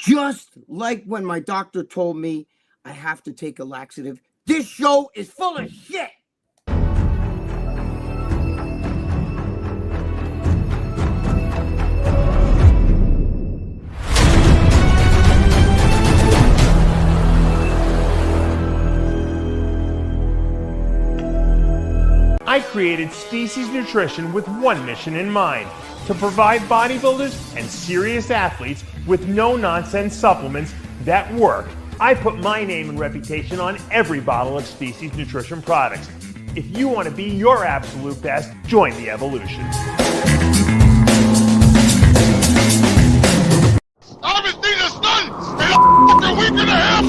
Just like when my doctor told me I have to take a laxative, this show is full of shit. I created Species Nutrition with one mission in mind: to provide bodybuilders and serious athletes with no-nonsense supplements that work. I put my name and reputation on every bottle of Species Nutrition products. If you want to be your absolute best, join the evolution. I haven't seen the sun in a fucking week and a half.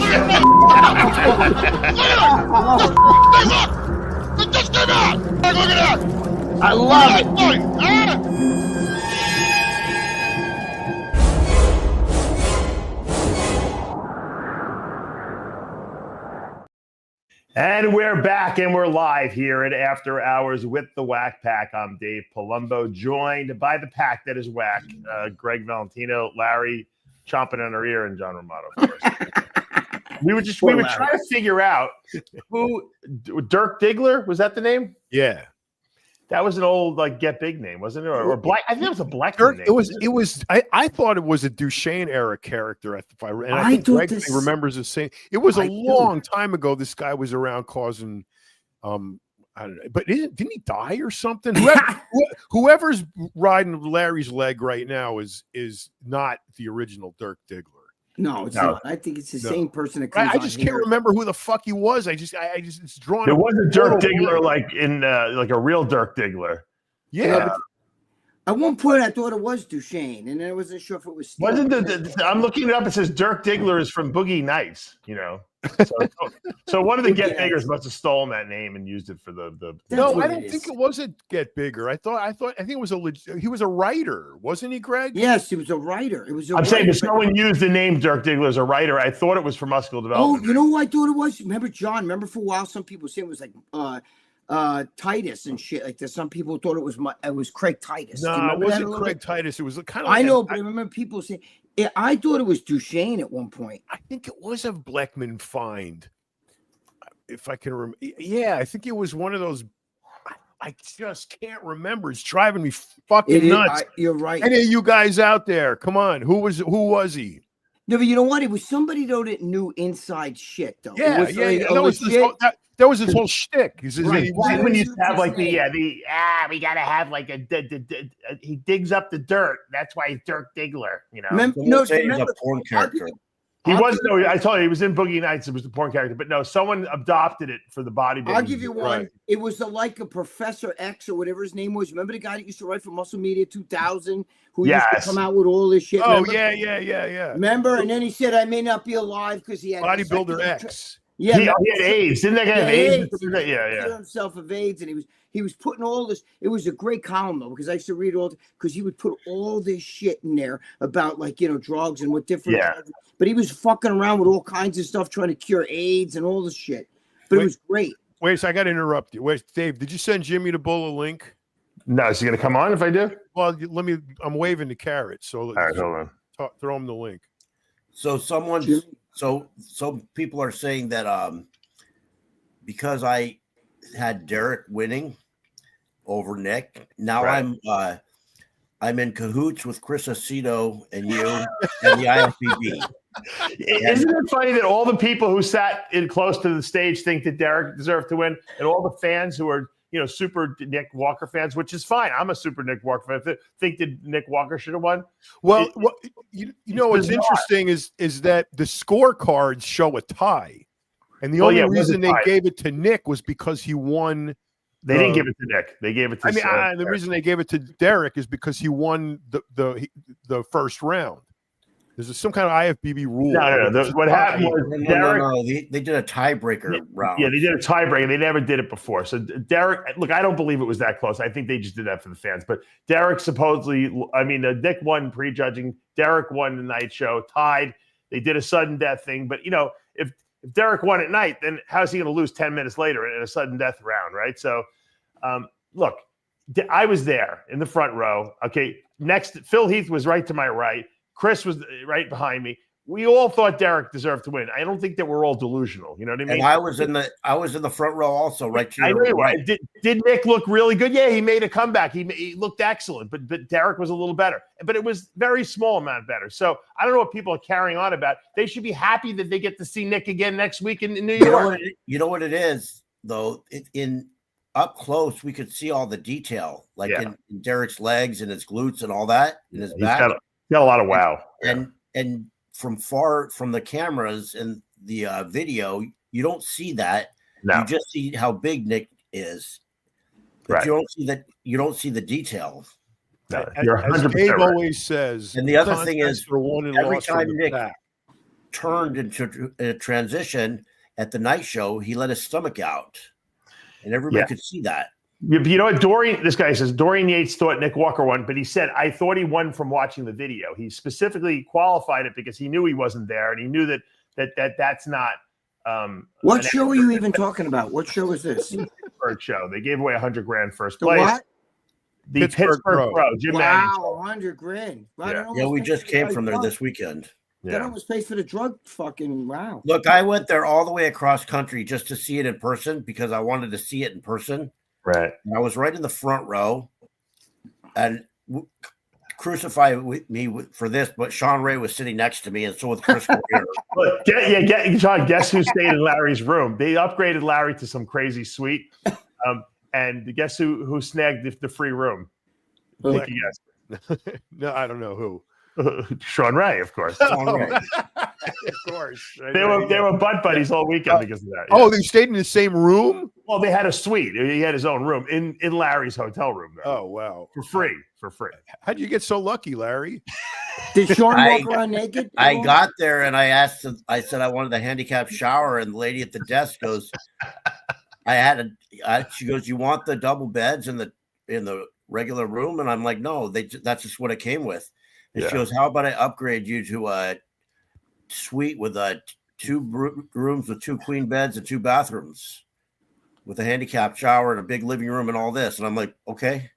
Hey, look! It just came out! Hey, look at that! I love it. And we're back and we're live here at After Hours with the Whack Pack. I'm Dave Palumbo, joined by the pack that is whack. Greg Valentino, Larry chomping on our ear, and John Romano, of course. we were trying to figure out who Dirk Diggler, was that the name? Yeah. That was an old Get Big name, wasn't it? Or Black? I think it was a Black Dirk, name. It was. I thought it was a Duchesne era character. I think Greg remembers the same. It was a long time ago. This guy was around causing, I don't know, but didn't he die or something? Whoever's riding Larry's leg right now is not the original Dirk Diggler. No, it's not. I think it's the same person that comes I just can't remember who the fuck he was. I just it's drawn. There was a Dirk Diggler like a real Dirk Diggler. Yeah. At one point, I thought it was Duchesne, and then I wasn't sure if it was. Wasn't I'm looking it up. It says Dirk Diggler is from Boogie Nights. So one of the Get Biggers must have stolen that name and used it for the. No, I don't think it was a Get Bigger. I think it was he was a writer, wasn't he, Greg? Yes, he was a writer. I'm saying if someone used the name Dirk Diggler as a writer, I thought it was for muscular development. Oh, you know who I thought it was? Remember John? Remember for a while some people saying it was like Titus and shit like that. Some people thought it was Craig Titus. No, it wasn't Craig Titus. It was kind of. I know, but I remember people saying. I thought it was Duchesne at one point. I think it was a Bleckman find. If I can remember. Yeah, I think it was one of those. I just can't remember. It's driving me fucking nuts. You're right. Any of you guys out there, come on. Who was he? No, but you know what? It was somebody though that knew inside shit though. Yeah, that was his whole shtick. When you have we gotta have he digs up the dirt. That's why he's Dirk Diggler. You know, he's a porn character. He was I told you he was in Boogie Nights. It was the porn character, but no, someone adopted it for the bodybuilding. I'll give you one. Right. It was like a Professor X or whatever his name was. Remember the guy that used to write for Muscle Media 2000, who used to come out with all this shit. Oh, remember? yeah. Remember? And then he said, "I may not be alive because he had Bodybuilder X." Yeah, he had AIDS. Didn't that guy have AIDS? Yeah. Himself of AIDS, and he was putting all this. It was a great column though, because I used to read because he would put all this shit in there about drugs and what different. Yeah. But he was fucking around with all kinds of stuff trying to cure AIDS and all this shit. But it was great. Wait, so I got to interrupt you. Wait, Dave, did you send Jimmy the Bull a link? No, is he going to come on if I do? Well, I'm waving the carrot. So all right, hold on. Throw him the link. So some people are saying that because I had Derek winning over Nick, now right. I'm in cahoots with Chris Aceto and you and the IFBB. Isn't it funny that all the people who sat in close to the stage think that Derek deserved to win, and all the fans who are super Nick Walker fans, which is fine. I'm a super Nick Walker fan. Think that Nick Walker should have won. Well, what's interesting is that the scorecards show a tie, and the only reason they gave it to Nick was because he won. They didn't give it to Nick. They gave it to. The reason they gave it to Derek is because he won the first round. There's some kind of IFBB rule. No. What happened was Derek. No. They did a tiebreaker round. Yeah, they did a tiebreaker. They never did it before. So Derek, look, I don't believe it was that close. I think they just did that for the fans. But Derek supposedly, Nick won prejudging. Derek won the night show, tied. They did a sudden death thing. But if Derek won at night, then how's he going to lose 10 minutes later in a sudden death round, right? So, look, I was there in the front row. Okay, next, Phil Heath was right to my right. Chris was right behind me. we all thought Derek deserved to win. I don't think that we're all delusional. You know what I mean? And I was in the front row also, right to I know your you were. right. Did Nick look really good? Yeah, he made a comeback. He looked excellent, but Derek was a little better. But it was very small amount better. So I don't know what people are carrying on about. They should be happy that they get to see Nick again next week in New York. You know what it is, though? In up close, we could see all the detail, like in Derek's legs and his glutes and all that, in his back. He's got a lot of wow. And from the cameras and the video, you don't see that. No. You just see how big Nick is. But Right. you don't see the detail. No, you're 100% As Dave right. always says. And the other thing is, for one and every loss from time the Nick back. turned into a transition at the night show, he let his stomach out, and everybody could see that. You know what, this guy says Dorian Yates thought Nick Walker won, but he said, I thought he won from watching the video. He specifically qualified it because he knew he wasn't there, and he knew that's not. What show are you even talking about? What show is this? Pittsburgh show. They gave away $100,000 first The place. what? The Pittsburgh Pro. Jim Manning. Wow, $100,000. Wow, Yeah, we just came from there this weekend. That almost pays for the drug fucking wow. Look, I went there all the way across country just to see it in person because I wanted to see it in person. Right. And I was right in the front row, and crucify me for this, but Sean Ray was sitting next to me, and so was Chris Corrier. John, guess who stayed in Larry's room? They upgraded Larry to some crazy suite. And guess who snagged the free room? Take a guess. No, I don't know who. Sean Ray, of course. Of course. They were butt buddies all weekend because of that. Yeah. Oh, they stayed in the same room? Well, they had a suite. He had his own room in Larry's hotel room. Though. Oh, wow. For free. How'd you get so lucky, Larry? Did Sean walk around naked? I got there and I said I wanted the handicap shower, and the lady at the desk goes, she goes, you want the double beds in the regular room? And I'm like, no, that's just what it came with. And she goes, how about I upgrade you to a suite with 2 rooms with 2 queen beds and 2 bathrooms with a handicap shower and a big living room and all this? And I'm like, okay.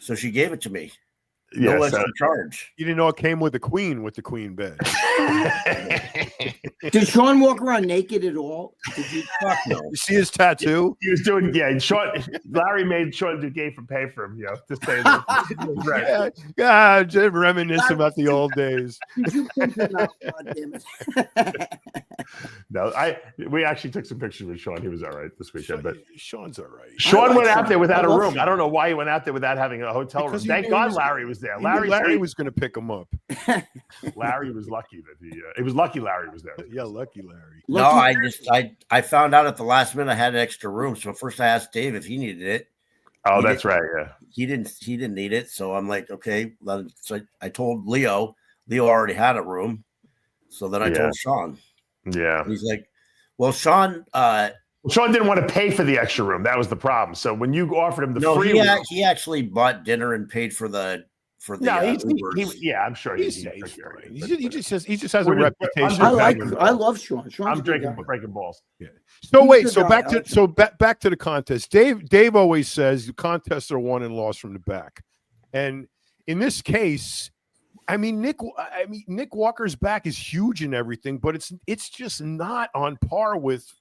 So she gave it to me. No extra charge. You didn't know it came with the queen bed. Did Sean walk around naked at all? Did you? Fuck no. You see his tattoo? He was doing, Larry made Sean do gay for pay for him, to stay there. Yeah, just reminisce about the old days. Did you pimp him out? God damn it. No, we actually took some pictures with Sean. He was all right this weekend, but Sean's all right. Sean went out there without a room. Sean. I don't know why he went out there without having a hotel room. Thank God Larry was there. Larry was going to pick him up. Larry was lucky that it was lucky Larry was there. Yeah, lucky Larry. No, I found out at the last minute I had an extra room. So first I asked Dave if he needed it. Oh, that's right. Yeah. He didn't need it. So I'm like, okay. So I told Leo already had a room. So then I told Sean. Yeah. He's like, well, Sean didn't want to pay for the extra room. That was the problem. So when you offered him the free room, he actually bought dinner and paid for the I'm sure he just has a reputation. I love Sean. I'm breaking balls. Yeah. So wait, back to the contest. Dave always says the contests are won and lost from the back, and in this case, Nick Walker's back is huge and everything, but it's just not on par with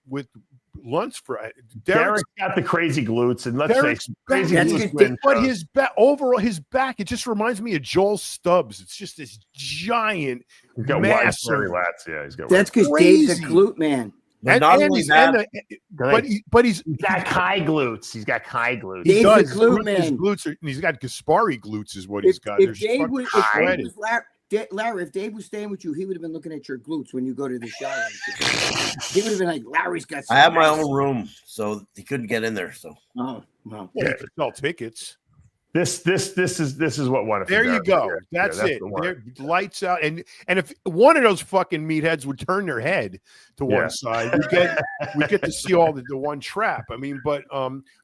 Lunsford. Derek's got the crazy glutes, and let's say crazy glutes. But his back, overall, his back, it just reminds me of Joel Stubbs. It's just this giant, massive. He's got. That's because Dave's a glute man. But not only that, but he's got high glutes. He's got high glutes. Dave's a glute man. His glutes he's got Gaspari glutes, is what he's got. Larry, if Dave was staying with you, he would have been looking at your glutes when you go to the shower. He would have been like, Larry's got some. I have my own room, so he couldn't get in there. So yeah, sell tickets. This is what won it. There you go. That's it. Lights out. And if one of those fucking meatheads would turn their head to one side, we get to see all the one trap. But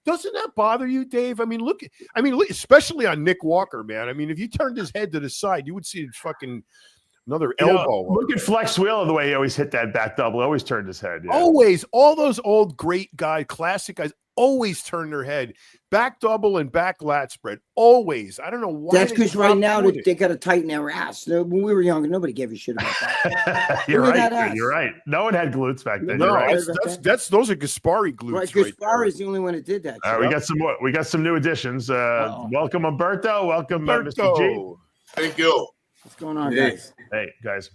doesn't that bother you, Dave? Look, especially on Nick Walker, man. If you turned his head to the side, you would see fucking another elbow. Look at Flex Wheeler, the way he always hit that back double. Always turned his head. Yeah. Always. All those old great guys, classic guys, always turn their head. Back double and back lat spread. Always. I don't know why. That's because right now they got to tighten their ass. When we were younger, nobody gave a shit about that. You're right. You're right. No one had glutes back then. No, right. that's those are Gaspari glutes. Right, Gaspari is the only one that did that. We got some more. We got some new additions. Welcome, Umberto. Welcome, Mr. G. Thank you. What's going on, guys? Hey, guys.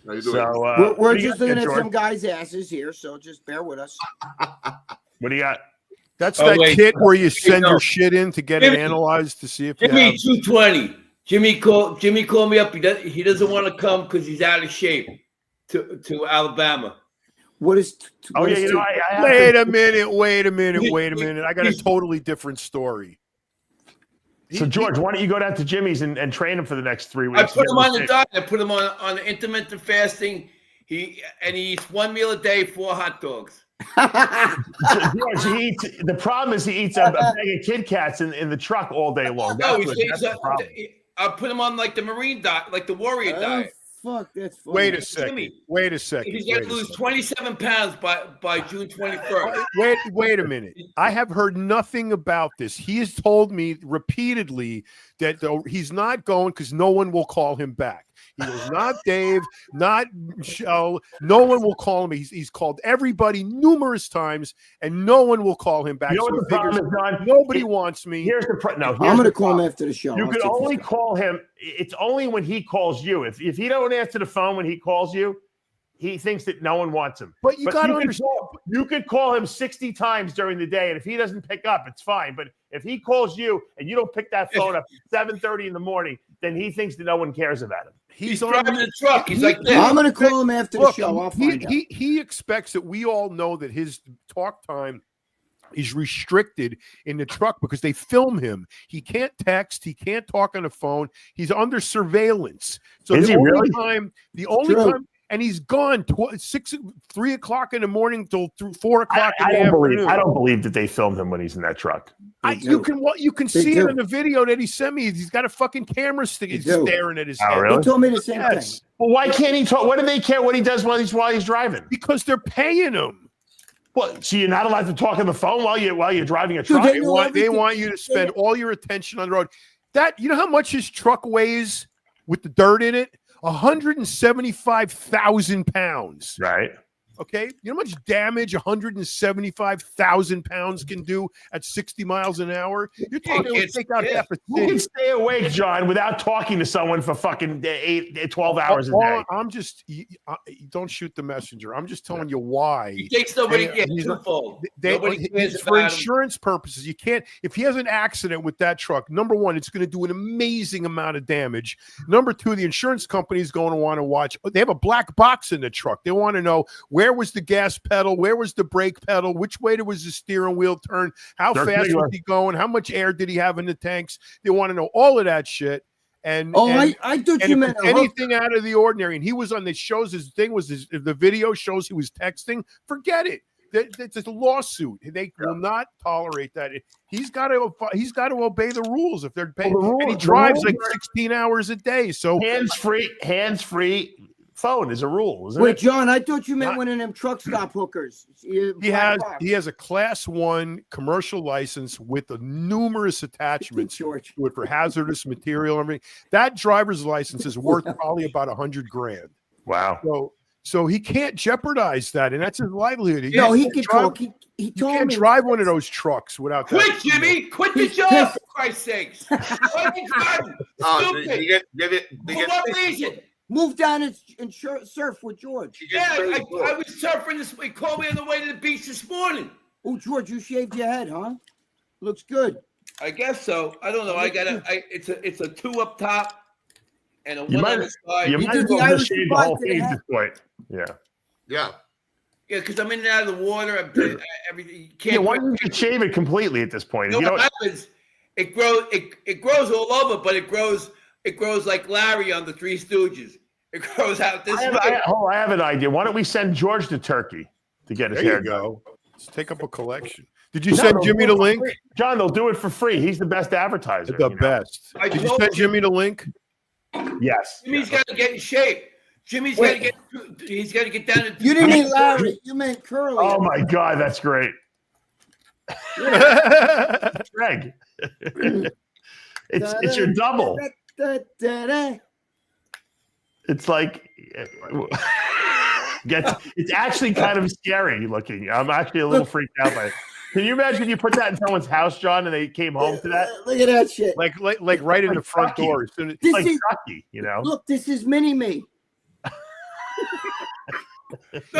How you doing? So we're just looking at some guys' asses here, so just bear with us. What do you got? That's that kit where you send your shit in to get it analyzed to see if Jimmy 220. Jimmy called me up. He doesn't want to come because he's out of shape to Alabama. What is? Wait a minute. I got a totally different story. So George, why don't you go down to Jimmy's and train him for the next 3 weeks? I put him on the diet. I put him on intermittent fasting. He eats 1 meal a day, 4 hot dogs. George, the problem is he eats a bag of Kit Kats in the truck all day long. That's the problem. I put him on like the Marine diet, like the Warrior diet. Fuck, that's funny. Wait a second. He's got to lose 27 pounds by June 21st. Wait a minute. I have heard nothing about this. He has told me repeatedly that he's not going because no one will call him back. He was not Dave, not Michelle. No one will call him. He's called everybody numerous times, and no one will call him back. You know what the problem is, Don? Nobody wants me. Here's the I'm going to call him after the show. You can only call him. It's only when he calls you. If he don't answer the phone when he calls you, he thinks that no one wants him. But you got to understand. You could call him 60 times during the day, and if he doesn't pick up, it's fine. But if he calls you and you don't pick that phone up at 7:30 in the morning, then he thinks that no one cares about him. He's driving the truck. He's like, I'm going to call him after the show. I'll find out. He expects that we all know that his talk time is restricted in the truck because they film him. He can't text. He can't talk on the phone. He's under surveillance. So is the he only really? time, and he's gone 3 o'clock in the morning till 4 o'clock in the afternoon. I don't believe that they filmed him when he's in that truck. You can see it in the video that he sent me. He's got a fucking camera stick staring at his head. Really? He told me the same thing. Well, why can't he talk? What do they care what he does while he's driving? Because they're paying him. Well, so you're not allowed to talk on the phone while you're driving a truck? They want you to spend all your attention on the road. You know how much his truck weighs with the dirt in it? 175,000 pounds. Right. Okay. You know how much damage 175,000 pounds can do at 60 miles an hour? You're talking to take out half a city. You can stay awake, John, without talking to someone for fucking 12 hours a day. I'm just, don't shoot the messenger. I'm just telling you why. He takes nobody twofold. For insurance purposes, you can't, if he has an accident with that truck, number one, it's going to do an amazing amount of damage. Number two, the insurance company is going to want to watch. They have a black box in the truck. They want to know where was the gas pedal? Where was the brake pedal? Which way was the steering wheel turn? How fast was he going? How much air did he have in the tanks? They want to know all of that shit. I thought you meant anything out of the ordinary. And he was on the shows. His thing was the video shows he was texting. Forget it. It's a lawsuit. They will not tolerate that. He's got to obey the rules if they're paying. And he drives like 16 hours a day. So hands-free phone is a rule, isn't it? Wait, John, I thought you meant one of them truck stop hookers. He has a class 1 commercial license with numerous attachments to it for hazardous material and everything. That driver's license is worth probably about $100,000. Wow. So he can't jeopardize that, and that's his livelihood. He can talk. He told me. You can't drive one of those trucks without that. Quit, Jimmy! Quit the job, for Christ's sakes! Why are you driving? Stupid! For what reason? Move down and surf with George. Yeah, I was surfing this week. Called me on the way to the beach this morning. Oh, George, you shaved your head, huh? Looks good. I guess so. I don't know. It's a 2 up top and a 1 on the side. You might as well just shave the whole thing at this point. Yeah, because I'm in and out of the water. Everything. You can't. Yeah, why don't you just shave it completely at this point? You know what happens? It grows all over, but it grows like Larry on the Three Stooges. It grows out this way. I have an idea. Why don't we send George to Turkey to get his hair done? Let's take up a collection. Did you send Jimmy the link? John, they'll do it for free. He's the best advertiser. The best. Did you send Jimmy the link? Yes. Jimmy's got to get in shape. He's got to get down to. You didn't mean Larry. You meant Curly. Oh my God, that's great. Greg. It's your double. It's like it's actually kind of scary looking. I'm actually a little freaked out by it. Can you imagine you put that in someone's house, John, and they came home to that? Look at that shit. Like right in the front door. As soon as, It's like Chucky, you know. Look, this is mini me.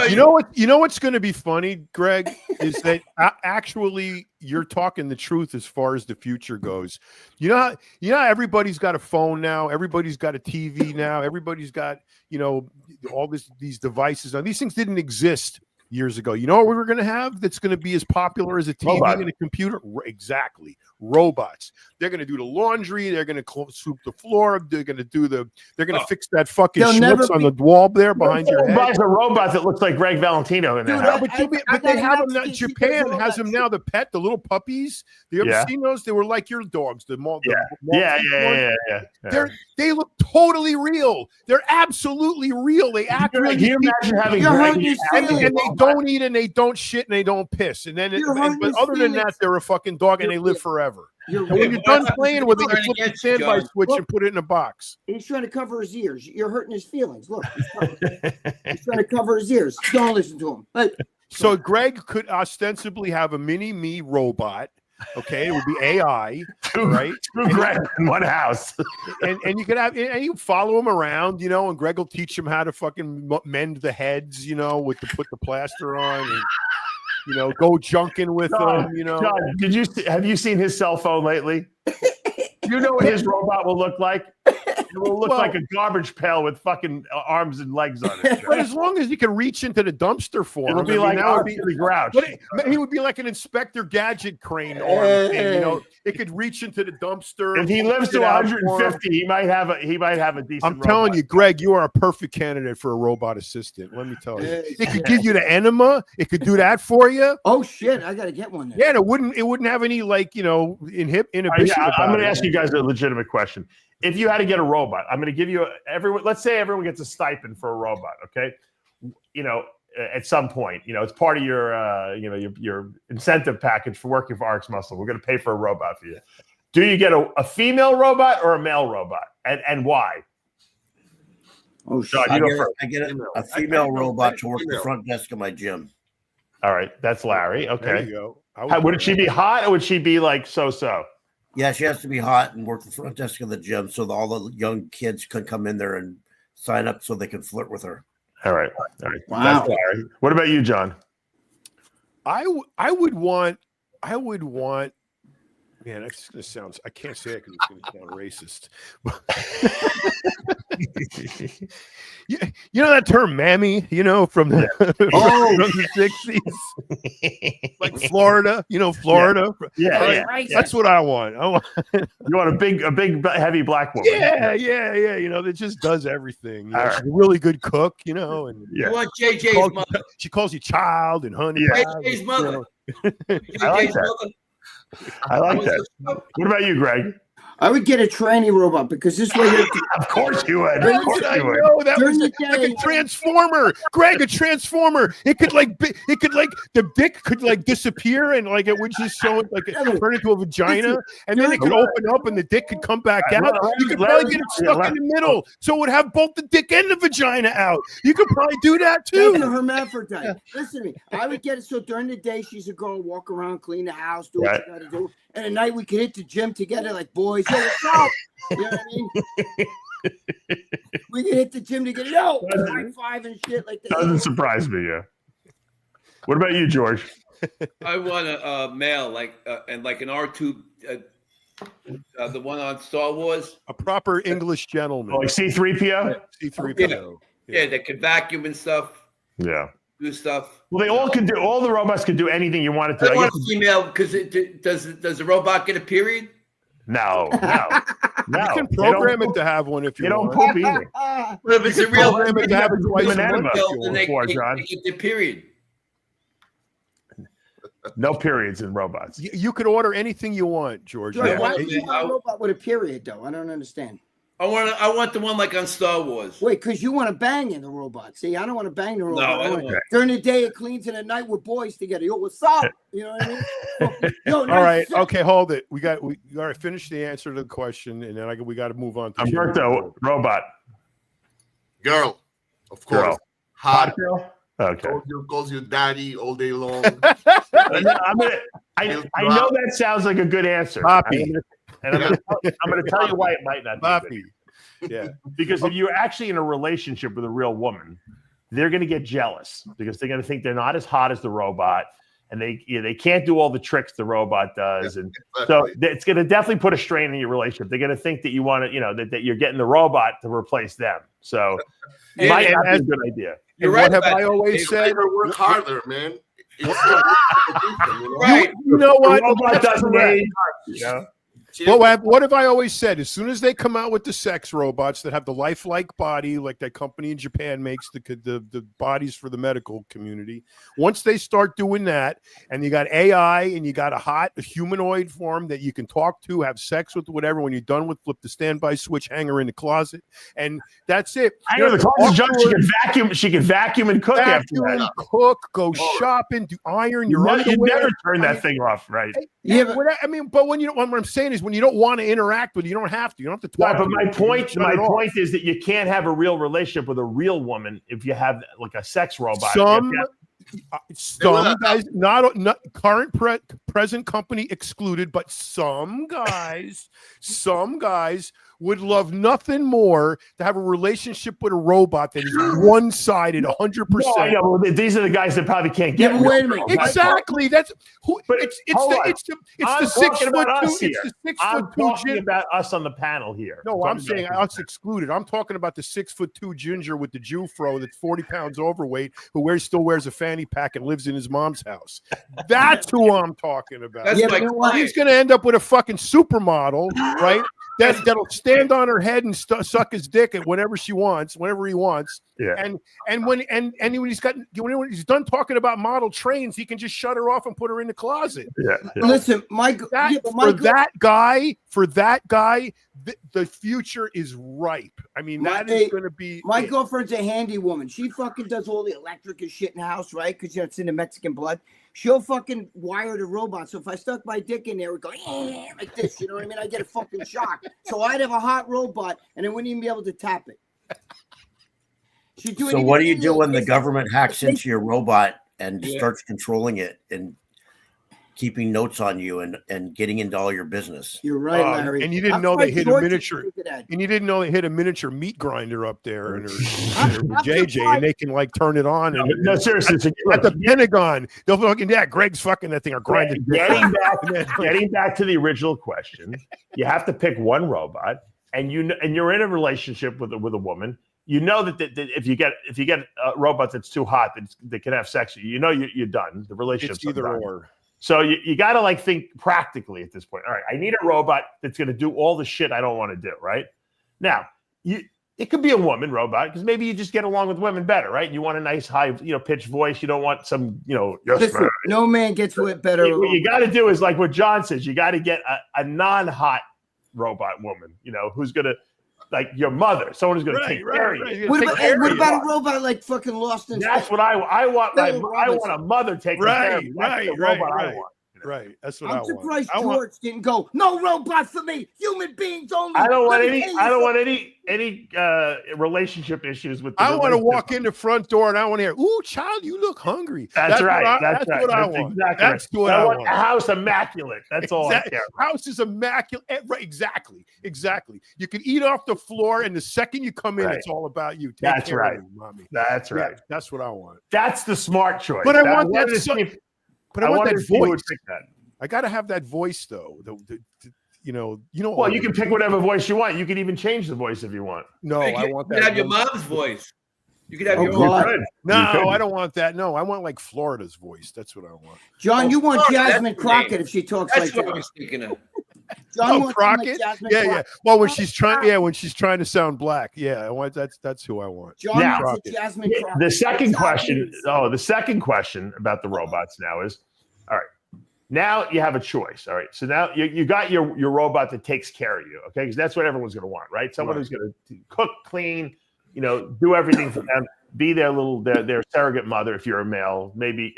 You know what's going to be funny, Greg, is that actually you're talking the truth as far as the future goes. You know how everybody's got a phone now, everybody's got a TV now, everybody's got, all these devices. Now, these things didn't exist years ago. You know what we're going to have that's going to be as popular as a TV and a computer? Exactly. Robots. They're going to do the laundry. They're going to sweep the floor. They're going to fix that fucking schmutz on the wall there behind your head. Buys a robot that looks like Greg Valentino in that. But they have them now. Japan has them now. The little puppies. You ever seen those? They were like your dogs. They look totally real. They're absolutely real. They act really. Can you imagine having Greg and they don't eat and they don't shit and they don't piss. And then, but other than that, they're a fucking dog and they live forever. And when you're done playing with it, you flip the standby switch and put it in a box. He's trying to cover his ears. You're hurting his feelings. Look, he's trying to cover his ears. Don't listen to him. So Greg could ostensibly have a mini me robot. Okay, it would be AI, right? Two Greg in one house, and you could have, and you follow him around, and Greg will teach him how to fucking mend the heads, put the plaster on, and go junking with them, John, have you seen his cell phone lately? You know what his robot will look like? It will look like a garbage pail with fucking arms and legs on it. But as long as you can reach into the dumpster for him, it'll be like the Grouch. He would be like an Inspector Gadget crane arm thing, It could reach into the dumpster. If he lives to 150, he might have a decent. I'm telling you, Greg, you are a perfect candidate for a robot assistant. Let me tell you, it could give you the enema. It could do that for you. Oh shit, I gotta get one. Then. Yeah, and it wouldn't have any inhibition. I'm going to ask you guys a legitimate question. If you had to get a robot, I'm going to give you let's say everyone gets a stipend for a robot. Okay. At some point, it's part of your incentive package for working for Arx Muscle. We're going to pay for a robot for you. Do you get a female robot or a male robot, and why? Oh, shit. I get a female robot to work the front desk of my gym. All right, that's Larry. Okay. There you go. Would she be hot or would she be like so-so? Yeah, she has to be hot and work the front desk of the gym so that all the young kids can come in there and sign up so they can flirt with her. All right. Wow. What about you, John? I would want. Man, that's gonna sound. I can't say it because it's gonna sound racist. You know that term, mammy. From the from the 60s, like Florida. Florida. Yeah. That's what I want. You want a big, heavy black woman. Yeah. That just does everything. She's a really good cook. And you want JJ's mother? She calls you child and honey. Yeah. JJ's mother. I like that. What about you, Greg? I would get a tranny robot because this way. Of course you would. Of course you would. No, that was like a transformer, Greg. A transformer. It could the dick could disappear and it would just show it turn into a vagina, and then it could open up and the dick could come back out. You could probably get it stuck in the middle, so it would have both the dick and the vagina out. You could probably do that too. That's a hermaphrodite. Listen to me. I would get it so during the day she's a girl, walk around, clean the house, do what you gotta do. And at night we could hit the gym together like boys. Yo, what's up? You know what I mean? We could hit the gym together. Yo, high five and shit like that. Doesn't surprise me, yeah. What about you, George? I want a male and like an R2, the one on Star Wars. A proper English gentleman. Like C-3PO? C-3PO. Yeah, that can vacuum and stuff. Yeah. Do stuff. Well, all the robots can do anything you want it to. I want a female because does the robot get a period? No. You can program it to have one if you want. They don't poop either. Well, if it's a real program it to have it twice a month, then they get the period. No periods in robots. You could order anything you want, George. Why would you want a robot with a period, though? I don't understand. I want the one like on Star Wars. Wait, because you want to bang in the robot. See, I don't want to bang the robot. No, I don't want. During the day it cleans, and at night we're boys together. Yo, what's up? You know what I mean? Yo, All right, okay, hold it. We all right. Finish the answer to the question, and then we got to move on to Umberto, robot. Girl, of course. Girl. Hot. Girl? Okay. Calls you daddy all day long. I know that sounds like a good answer. Poppy. And I'm going to tell you why it might not be. Poppy. Yeah. Because if you're actually in a relationship with a real woman, they're going to get jealous because they're going to think they're not as hot as the robot, and they can't do all the tricks the robot does, and so it's going to definitely put a strain on your relationship. They're going to think that you want to, that you're getting the robot to replace them. So it might not be a good idea. You're and right. What have I always said? Work harder, man. Right. You know what? The robot doesn't age. Well, what have I always said? As soon as they come out with the sex robots that have the lifelike body, like that company in Japan makes the bodies for the medical community, once they start doing that, and you got AI and you got a humanoid form that you can talk to, have sex with, whatever, when you're done with, flip the standby switch, hang her in the closet, and that's it. I know the closet's junk. She can vacuum and cook after that. Cook, go shopping, do iron your underwear. You never turn that thing off, right? Yeah, but when what I'm saying is, when you don't want to interact with, you don't have to. You don't have to talk. But my point is that you can't have a real relationship with a real woman if you have like a sex robot. Some guys, not present company excluded, but some guys would love nothing more to have a relationship with a robot that is one-sided, 100%. No, well, these are the guys that probably can't get. Wait a minute. Exactly. That's who. But it's the 6 foot 2. It's the 6 I'm foot 2 talking about us on the panel here. No, I'm saying us excluded. I'm talking about the 6 foot 2 ginger with the Jew fro that's 40 pounds overweight who still wears a fanny pack and lives in his mom's house. That's who I'm talking about. That's He's going to end up with a fucking supermodel, right? That'll stand on her head and suck his dick at whenever he wants. Yeah. And when he's done talking about model trains, he can just shut her off and put her in the closet. Yeah. Listen, for that guy, the future is ripe. I mean, that is going to be. My girlfriend's a handy woman. She fucking does all the electric and shit in the house, right? Because it's in the Mexican blood. She'll fucking wire the robot. So if I stuck my dick in there, it would go like this. You know what I mean? I get a fucking shock. So I'd have a hot robot, and I wouldn't even be able to tap it. So what do you do when the government hacks into your robot and starts controlling it and keeping notes on you and getting into all your business? You're right, Larry. And you didn't know they hit a miniature. And you didn't know they hit a miniature meat grinder up there in her JJ, and they can like turn it on. No, seriously, at the Pentagon, they'll fucking Greg's fucking that thing or grinding. Getting back to the original question, you have to pick one robot, and you're in a relationship with a woman. You know that if you get a robot that's too hot that can have sex, you're done. The relationship's either done. or. So you got to think practically at this point. All right, I need a robot that's going to do all the shit I don't want to do. Right now, it could be a woman robot because maybe you just get along with women better, right? You want a nice high pitched voice. You don't want some Listen, no man gets with better. What you got to do is like what John says. You got to get a non-hot robot woman. Who's going to. Like your mother, someone who's going to take care of you. What about a robot like fucking Lost in Space? That's what I want. I want a mother taking care of me. That's the robot I want. Right. That's what I want. I'm surprised George didn't go. No robot for me. Human beings only. I don't want any relationship issues with. I want to walk in the front door and I want to hear, "Ooh, child, you look hungry." That's right. That's what I want. Exactly. That's what I want. A house immaculate. That's all I care about. House is immaculate. Right. Exactly. You can eat off the floor, and the second you come in, it's all about you. That's right, mommy. That's right. Yeah, that's what I want. That's the smart choice. But I want that. But I want that voice. That. I got to have that voice, though. Well, you can pick whatever voice you want. You can even change the voice if you want. No, I want that. You can have your mom's voice. You can have your own. No, I don't want that. No, I want like Florida's voice. That's what I want. John, you want Jasmine Crockett if she talks like that. That's what I was thinking of. John Crockett. Yeah. Well, when she's trying to sound black. Yeah, I want that's who I want. John wants Jasmine Crockett. The second question about the robots now is, all right, Now you have a choice. All right. So now you got your robot that takes care of you. Okay. Because that's what everyone's going to want, right? Someone who's going to cook, clean, do everything for them, be their surrogate mother if you're a male, maybe,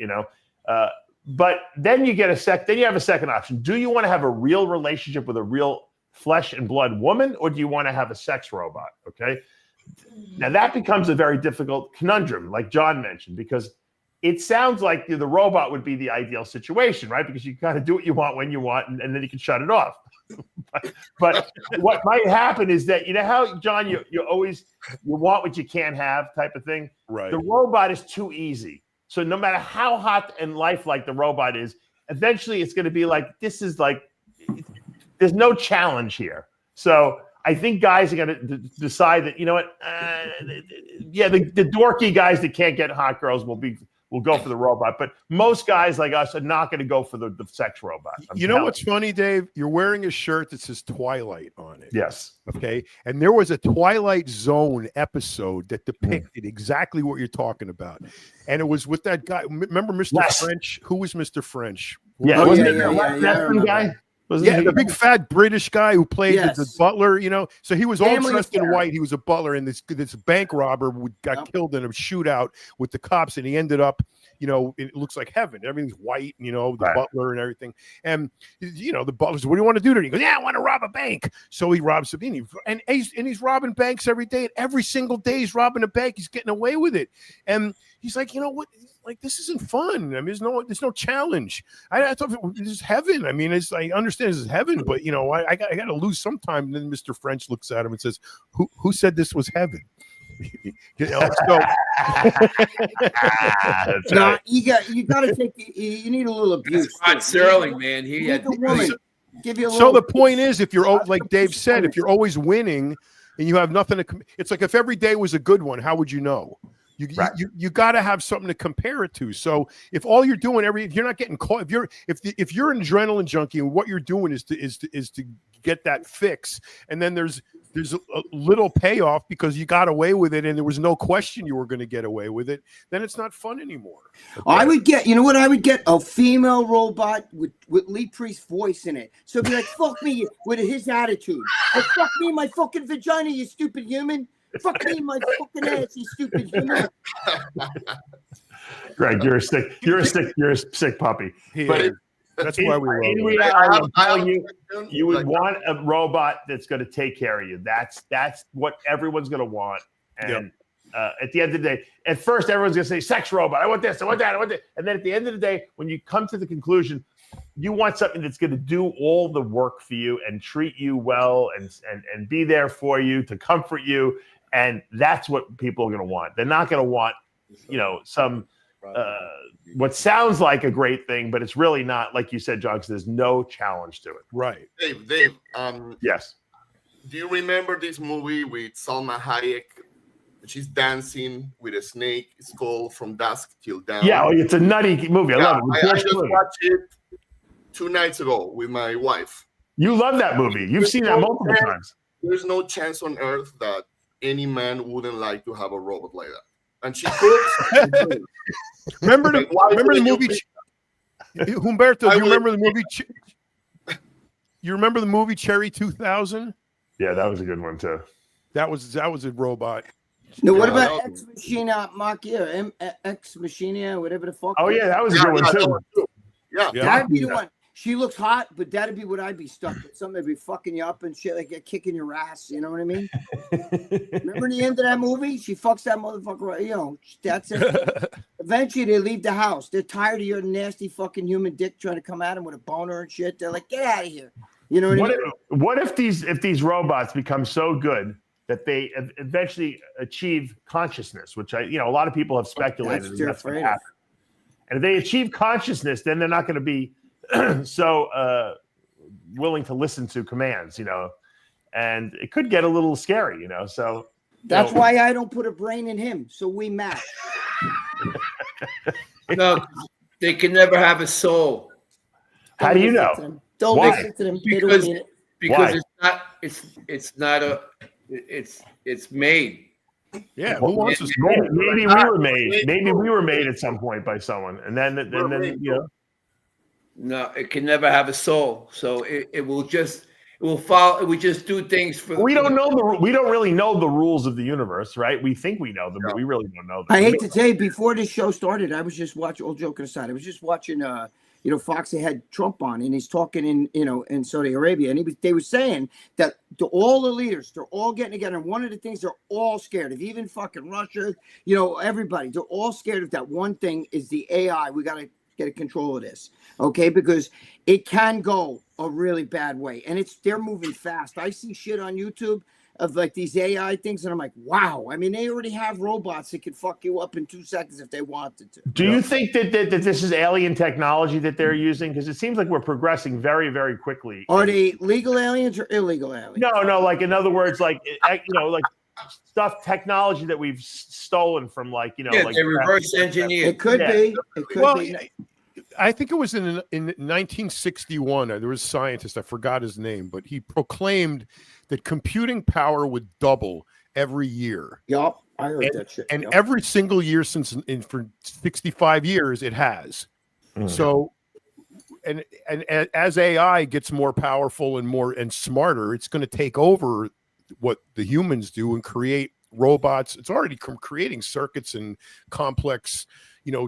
but then you get then you have a second option. Do you want to have a real relationship with a real flesh and blood woman, or do you want to have a sex robot? Okay. Now that becomes a very difficult conundrum, like John mentioned, because it sounds like the robot would be the ideal situation, right? Because you kind of do what you want when you want, and then you can shut it off. but what might happen is that, how, John, you want what you can't have type of thing. Right. The robot is too easy. So no matter how hot and lifelike the robot is, eventually it's going to be like, there's no challenge here. So I think guys are going to decide that, the dorky guys that can't get hot girls will go for the robot, but most guys like us are not going to go for the sex robot. You know what's funny, Dave? You're wearing a shirt that says Twilight on it. Yes. Okay. And there was a Twilight Zone episode that depicted exactly what you're talking about. And it was with that guy. Remember Mr. French? Who was Mr. French? Yeah. Wasn't it the guy? The big fat British guy who played the butler, So he was all dressed in white. He was a butler, and this bank robber got killed in a shootout with the cops, and he ended up, it looks like heaven. Everything's white, the butler and everything. And the butler says, "What do you want to do today?" He goes, "Yeah, I want to rob a bank." So he robs a bank, and he's robbing banks every day. And every single day he's robbing a bank. He's getting away with it. And he's like, what? Like, this isn't fun. I mean, there's no challenge. I thought this is heaven. I mean, I understand this is heaven, but I got to lose sometime. And then Mr. French looks at him and says, "Who said this was heaven?" So no, you got to take. You need a little abuse. Rod Serling, man. He had the woman. Give you a so the point is, if you're like Dave said, if you're always winning and you have nothing to, it's like if every day was a good one, how would you know? You got to have something to compare it to. So if all you're doing if you're not getting caught, if you're an adrenaline junkie and what you're doing is to get that fix, and then there's a little payoff because you got away with it and there was no question you were going to get away with it, then it's not fun anymore. Okay. I would get, I would get a female robot with Lee Priest's voice in it. So it'd be like, fuck me with his attitude. Like, fuck me in my fucking vagina, you stupid human. Fuck me in my fucking ass, you stupid human. Greg, you're a sick puppy. But that's why we in reality, I'm telling you, you would want a robot that's going to take care of you. That's what everyone's going to want. And at the end of the day, at first everyone's going to say, sex robot, I want this, I want that, I want that. And then at the end of the day, when you come to the conclusion, you want something that's going to do all the work for you and treat you well and be there for you, to comfort you. And that's what people are going to want. They're not going to want, some what sounds like a great thing, but it's really not, like you said, John, because there's no challenge to it. Right. Dave, yes. Do you remember this movie with Salma Hayek? She's dancing with a snake. It's called From Dusk Till Dawn. Yeah, it's a nutty movie. I love it. I just watched it 2 nights ago with my wife. You love that movie. You've seen that multiple times. There's no chance on earth that any man wouldn't like to have a robot like that. And she cooks. Remember the movie Humberto, do you remember the movie you remember the movie Cherry 2000? Yeah, that was a good one too. That was a robot. No, what about Ex Machina Machina, Ex Machina, whatever the fuck? Oh yeah, that was a good one too. Yeah, that'd be the one. She looks hot, but that'd be what I'd be stuck with. Somebody be fucking you up and shit, like kicking your ass. You know what I mean? Remember the end of that movie? She fucks that motherfucker. That's it. Eventually, they leave the house. They're tired of your nasty fucking human dick trying to come at them with a boner and shit. They're like, get out of here. You know what I mean? What if these robots become so good that they eventually achieve consciousness, which a lot of people have speculated that's going to happen. And if they achieve consciousness, then they're not going to be so willing to listen to commands, and it could get a little scary, so that's why I don't put a brain in him, so we match. No, they can never have a soul. How do you know? Don't listen to them. Because it's made. Yeah, who wants us? Maybe we were made. Maybe we were made at some point by someone, and then No, it can never have a soul. So it will follow. It will just do things for. We don't really know the rules of the universe, right? We think we know them, but we really don't know them. I hate to say, before this show started, I was just watching. All joking aside, I was just watching. Fox had Trump on, and he's talking in Saudi Arabia, and they were saying that all the leaders, they're all getting together, and one of the things they're all scared of, even fucking Russia, everybody, they're all scared of that one thing is the AI. We got to get control of this, okay? Because it can go a really bad way, and they're moving fast. I see shit on YouTube of like these AI things, and I'm like, wow. I mean, they already have robots that could fuck you up in 2 seconds if they wanted to. Do you think that this is alien technology that they're using? Because it seems like we're progressing very, very quickly. Are they legal aliens or illegal aliens? No. Like in other words, like technology that we've stolen from, like they reverse engineer. It could be. It could be. I think it was in 1961. There was a scientist, I forgot his name, but he proclaimed that computing power would double every year. Yup, I heard that shit. And every single year for 65 years, it has. Mm-hmm. So, and as AI gets more powerful and smarter, it's going to take over what the humans do and create robots. It's already creating circuits and complex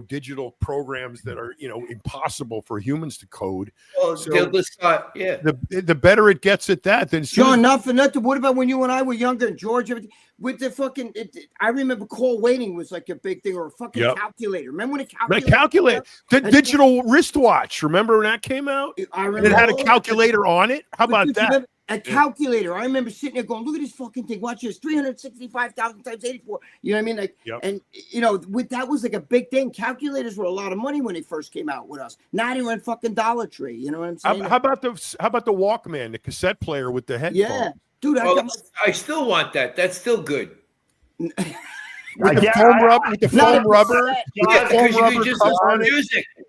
digital programs that are impossible for humans to code. Oh, so the better it gets at that, then John, nothing. What about when you and I were younger and George, with the fucking I remember call waiting was like a big thing, or a fucking calculator. Remember when a calculator? The digital wristwatch, remember when that came out? I remember. It had a calculator on it. How about that? A calculator. I remember sitting there going, look at this fucking thing. Watch this. 365,000 times 84. You know what I mean? Like, and that was like a big thing. Calculators were a lot of money when they first came out with us. Not even fucking Dollar Tree. You know what I'm saying? How about the Walkman, the cassette player with the headphones? Yeah, dude. I still want that. That's still good. With the foam rubber.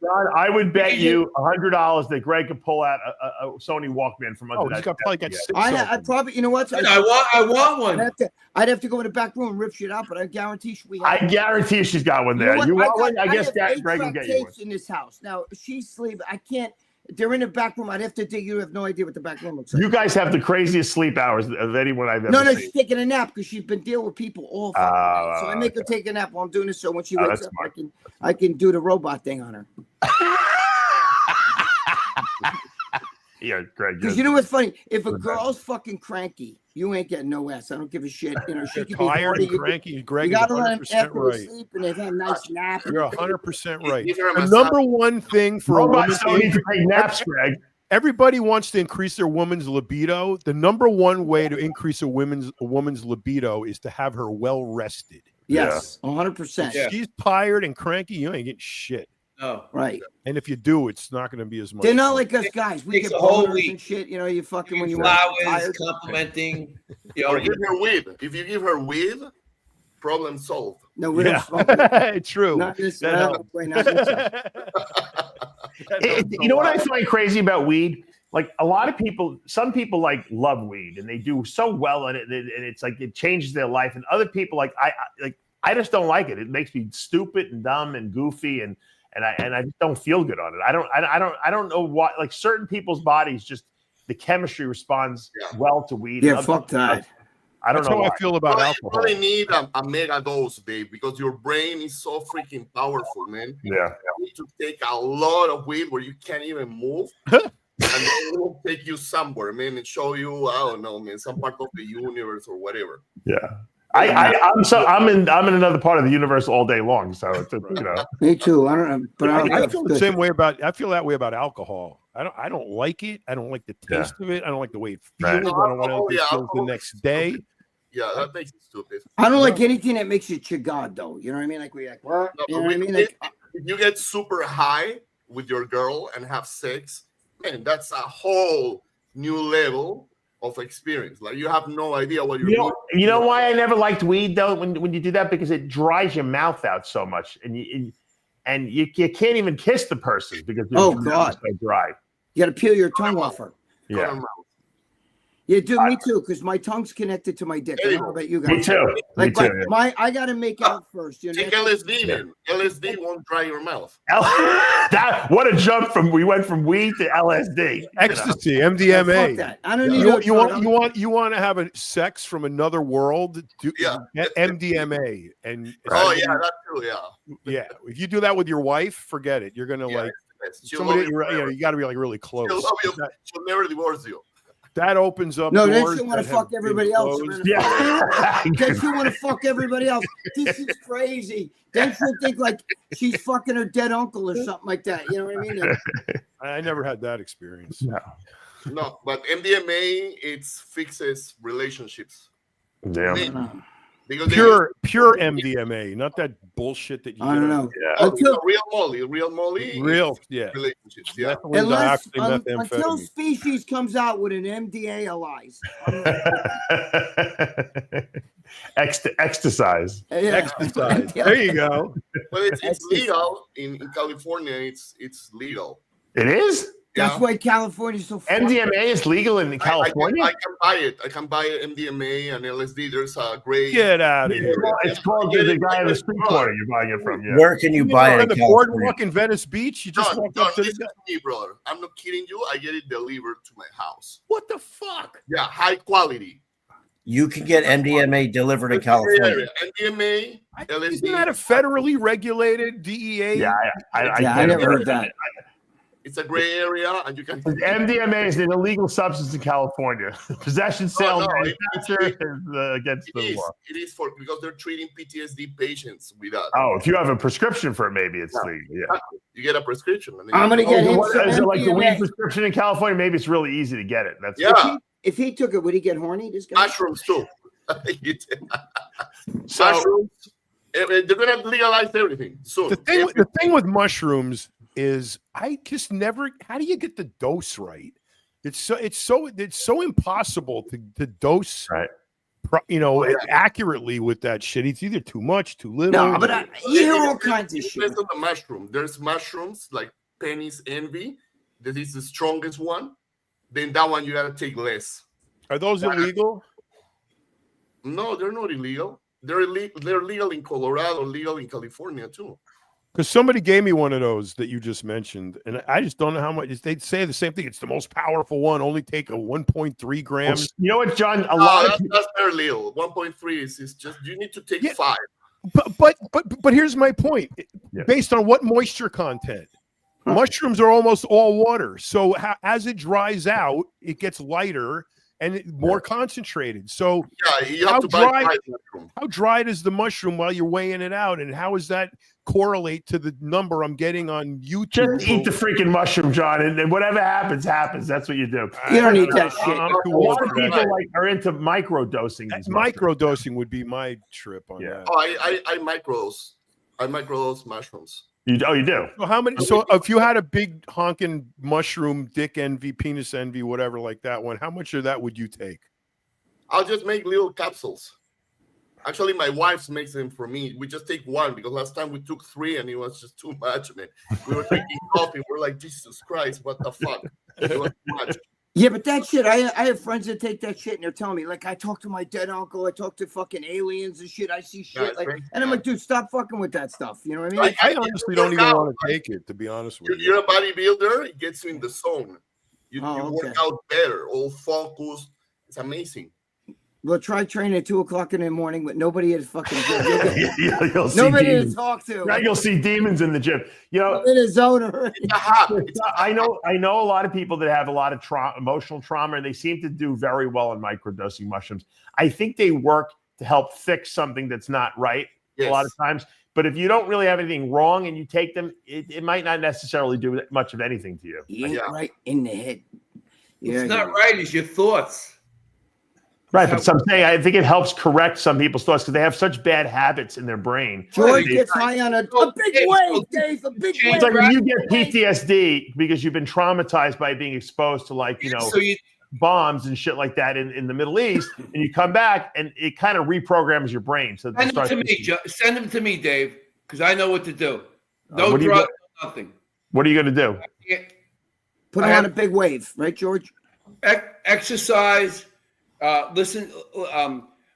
John, I would bet you $100 that Greg could pull out a Sony Walkman from under that. I probably, you know what? I want one. I'd have to go in the back room and rip shit out, but I guarantee I guarantee she's got one there. You want one? I guess Greg can get you one. In this house now, she's sleeping. I can't. They're in the back room. I'd have to dig. You have no idea what the back room looks like. You guys have the craziest sleep hours of anyone I've ever seen. No, she's taking a nap because she's been dealing with people all fucking night. So I make her take a nap while I'm doing this. So when she wakes up, I can do the robot thing on her. Yeah, Greg. Because you know what's funny? If a girl's fucking cranky, you ain't getting no ass. I don't give a shit. She can be tired and cranky. Greg, you gotta let them after right. sleep and they have a nice nap. You're 100% right. The number one thing for robots don't need to take naps, Greg. Everybody wants to increase their woman's libido. The number one way to increase a woman's libido is to have her well rested. Yes, 100%. If she's tired and cranky, you ain't getting shit. No. Right. And if you do, it's not going to be as much. They're not like us guys. We get boners and shit. You fucking when you flowers, complimenting. Or give her weed. If you give her weed, problem solved. No, we don't smoke it. True. Not this way. You know what I find crazy about weed? Like a lot of people, some people love weed and they do so well in it, and it's like it changes their life. And other people I just don't like it. It makes me stupid and dumb and goofy and I just don't feel good on it. I don't know why. Like certain people's bodies, just the chemistry responds well to weed. Yeah, fuck that. I don't know how why. I feel about alcohol. You really need a mega dose, Dave, because your brain is so freaking powerful, man. Yeah. You need to take a lot of weed where you can't even move. And it will take you somewhere, man, and show you, I don't know, man, some part of the universe or whatever. Yeah. I'm in another part of the universe all day long. So Me too. I don't know, but I feel the same way about. I feel that way about alcohol. I don't like it. I don't like the taste of it. I don't like the way it feels. Right. I don't want to feel the next day. Yeah, that makes it stupid. I don't like anything that makes you chagad, though. You know what I mean? Like what? No, you know what I mean? If you get super high with your girl and have sex, man, that's a whole new level of experience. Like you have no idea what you're doing. You know why I never liked weed though? When you do that, because it dries your mouth out so much, and you can't even kiss the person because your mouth is so dry. You got to peel your tongue off her. Yeah. Yeah, dude, me too, because my tongue's connected to my dick. I don't know about you guys. Me too. Like, Me too. I got to make out first. You know? Take LSD then. LSD won't dry your mouth. What a jump we went from weed to LSD. Ecstasy, Fuck MDMA. that. I don't need You want to have a sex from another world? Get MDMA and Oh yeah, that too. Yeah. If you do that with your wife, forget it. You're gonna somebody. You got to be like really close. She'll never divorce you. That opens up. No, then doors she want to that fuck have everybody been else. closed. Then she want to fuck everybody else. This is crazy. Then she'll think like she's fucking her dead uncle or something like that. You know what I mean? I never had that experience. No, but MDMA it fixes relationships. Damn. Pure MDMA, not that bullshit that you. I don't know. Yeah. Real Molly. Relationships. Yeah. Until Species comes out with an MDA Allies. Exercise. Exercise. There you go. But it's legal in California. It's legal. It is. That's why California is so. MDMA is legal in California. I can buy it. I can buy MDMA and LSD. There's a great. Get out of here! It's called the guy in the street corner you're buying it from. Yeah. Where can you buy it? On the boardwalk in Venice Beach. You just walk up to listen to me, brother. I'm not kidding you. I get it delivered to my house. What the fuck? Yeah, high quality. You can get MDMA delivered in California. MDMA, LSD. Isn't that a federally regulated DEA? Yeah, I never heard that. It's a gray area, and you can. MDMA is an illegal substance in California. Possession, sale, manufacture is against the law. It is because they're treating PTSD patients with that. Oh, if you have a prescription for it, maybe it's legal. Yeah, you get a prescription. I'm gonna get him. Is it like the weed prescription in California? Maybe it's really easy to get it. That's If he took it, would he get horny? This guy. Mushrooms too. Mushrooms. They're gonna legalize everything. So the thing with mushrooms is I just never. How do you get the dose right? It's so impossible to dose accurately with that shit. It's either too much, too little. No, but you hear all kinds of shit. Depends on the mushroom. There's mushrooms like Penny's Envy. That is the strongest one. Then that one you gotta take less. Are those illegal? No, they're not illegal. They're legal in Colorado, legal in California too. Because somebody gave me one of those that you just mentioned, and I just don't know how much. They say the same thing. It's the most powerful one. Only take a 1.3 grams. Well, you know what, John? That's very little. 1.3 is just you need to take 5. But here's my point. Based on what moisture content, mushrooms are almost all water. So as it dries out, it gets lighter and more concentrated. So you have to buy how dry is the mushroom while you're weighing it out, and how does that correlate to the number I'm getting on YouTube? Just eat the freaking mushroom, John, and whatever happens. That's what you do. You don't need that shit. A lot of people are into micro dosing. Micro dosing would be my trip on that. Oh, I microdose mushrooms. You do. So how many? So if you had a big honking mushroom, dick envy, penis envy, whatever, like that one, how much of that would you take? I'll just make little capsules. Actually, my wife makes them for me. We just take one because last time we took 3 and it was just too much, man. We were drinking coffee. We're like, Jesus Christ, what the fuck? It was too much. Yeah, but that shit, I have friends that take that shit and they're telling me, like, I talk to my dead uncle, I talk to fucking aliens and shit, I see shit, and I'm like, dude, stop fucking with that stuff. You know what I mean? I honestly don't even want to take it, to be honest with you. You're a bodybuilder, it gets you in the zone. You work out better, all focused. It's amazing. Well, try training at 2:00 in the morning, but nobody is fucking you'll nobody to talk to. Now you'll see demons in the gym. You know, I'm in a zone already. I know a lot of people that have a lot of emotional trauma, and they seem to do very well in microdosing mushrooms. I think they work to help fix something that's not right a lot of times. But if you don't really have anything wrong and you take them, it might not necessarily do much of anything to you. You ain't right in the head. It's not right. It's your thoughts. Right, but I'm saying I think it helps correct some people's thoughts because they have such bad habits in their brain. George gets high on a big wave, Dave, a big wave. It's like when you get PTSD because you've been traumatized by being exposed to bombs and shit like that in the Middle East, and you come back and it kind of reprograms your brain. So send them to me, Dave, because I know what to do. No drugs, nothing. What are you going to do? Put on a big wave, right, George? Exercise. Listen,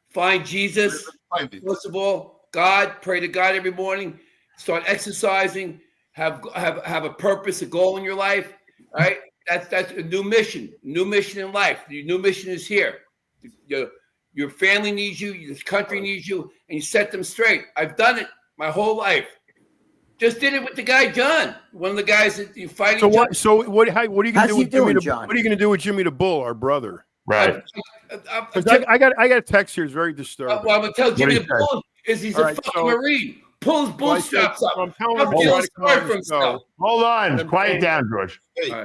find Jesus. First of all, God, pray to God every morning. Start exercising. Have a purpose, a goal in your life. Right? That's a new mission. New mission in life. Your new mission is here. Your family needs you. Your country needs you, and you set them straight. I've done it my whole life. Just did it with the guy John, one of the guys that you fight. So what? So what? What are you going to do with Jimmy? John? What are you going to do with Jimmy the Bull, our brother? Right. I got a text here. It's very disturbing. Well, I'm going to tell Jimmy the Bull is he's a fucking Marine. Pull his bootstraps up. I'm telling him to come on the show. Hold on. Quiet down, George. Hey,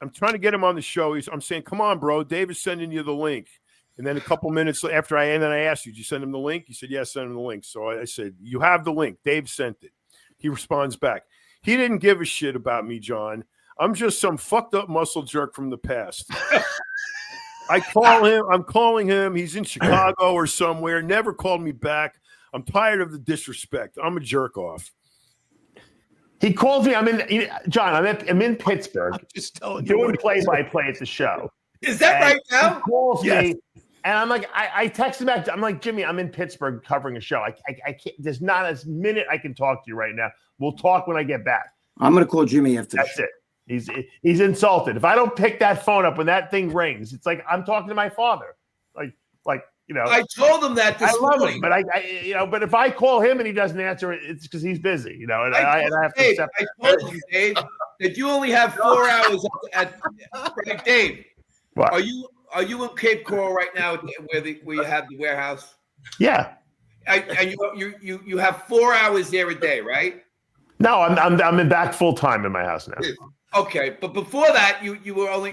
I'm trying to get him on the show. I'm saying, come on, bro. Dave is sending you the link. And then a couple minutes after I asked you, did you send him the link? He said, yes, send him the link. So I said, you have the link. Dave sent it. He responds back. He didn't give a shit about me, John. I'm just some fucked up muscle jerk from the past. I'm calling him. He's in Chicago or somewhere. Never called me back. I'm tired of the disrespect. I'm a jerk off. He calls me. I'm in Pittsburgh. I'm just telling you. Doing play-by-play at the show. Is that right now? He calls me, and I'm like, I text him back. I'm like, Jimmy, I'm in Pittsburgh covering a show. I can't. There's not a minute I can talk to you right now. We'll talk when I get back. I'm going to call Jimmy after. That's it. He's insulted. If I don't pick that phone up when that thing rings, it's like I'm talking to my father. Like you know. I told him that this love morning. him, but but if I call him and he doesn't answer, it's because he's busy. You know, and I have to Dave, accept. I told you, Dave, that you only have 4 hours at right, Dave. What? Are you in Cape Coral right now, where you have the warehouse? Yeah. And you have 4 hours there a day, right? No, I'm in back full time in my house now. Okay, but before that, you were only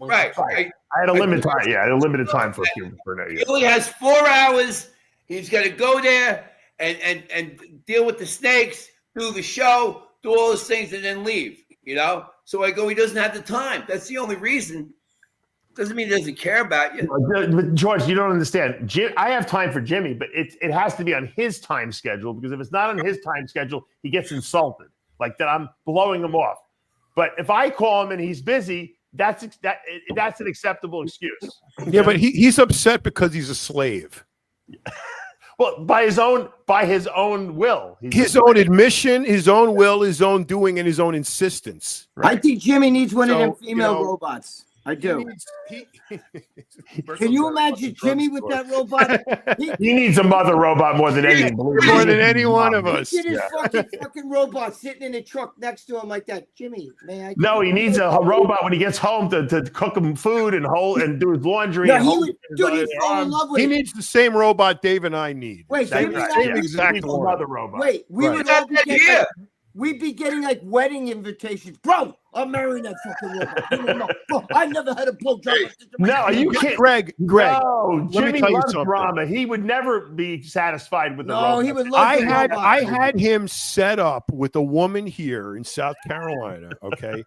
right. I had a limited time. Yeah, I had a limited time for now. He only has 4 hours. He's got to go there and deal with the snakes, do the show, do all those things, and then leave. You know. So I go. He doesn't have the time. That's the only reason. Doesn't mean he doesn't care about you. But George, you don't understand. I have time for Jimmy, but it has to be on his time schedule, because if it's not on his time schedule, he gets insulted, like that I'm blowing him off. But if I call him and he's busy, that's an acceptable excuse. Yeah, but he's upset because he's a slave. Well, by his own will, his own admission, his own will, his own doing, and his own insistence. Right? I think Jimmy needs one of them female robots. I do. Can you imagine Jimmy with that robot? He needs a mother robot more than anything. More than any one of us. He did his fucking robot sitting in the truck next to him like that. Jimmy, may I? No, he needs a robot when he gets home to cook him food and do his laundry. No, he's fall in love with He needs the same robot Dave and I need. Wait, same exact mother robot. Wait, we'd be getting like wedding invitations, bro. I'm marrying that fucking robot. Bro, I never had a blow job. No, are you kidding? Greg. No, Jimmy loves drama. He would never be satisfied with the robot. No, he would love I had him set up with a woman here in South Carolina, okay,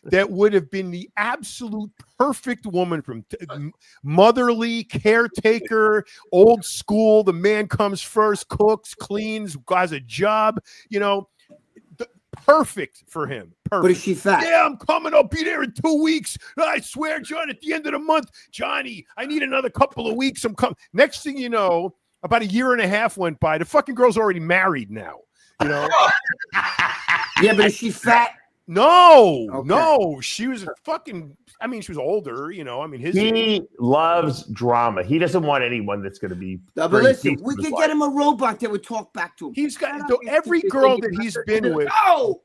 that would have been the absolute perfect woman, from motherly, caretaker, old school. The man comes first, cooks, cleans, has a job, you know. Perfect for him. Perfect. But is she fat? Yeah, I'm coming. I'll be there in 2 weeks. I swear, John, at the end of the month, Johnny, I need another couple of weeks. I'm coming. Next thing you know, about a year and a half went by. The fucking girl's already married now. You know? Yeah, but is she fat? No, okay. No. She was she was older, you know. I mean, he loves drama. He doesn't want anyone that's going to be. No, but listen, we could get him a robot that would talk back to him. He's got every girl that he's been with. Oh,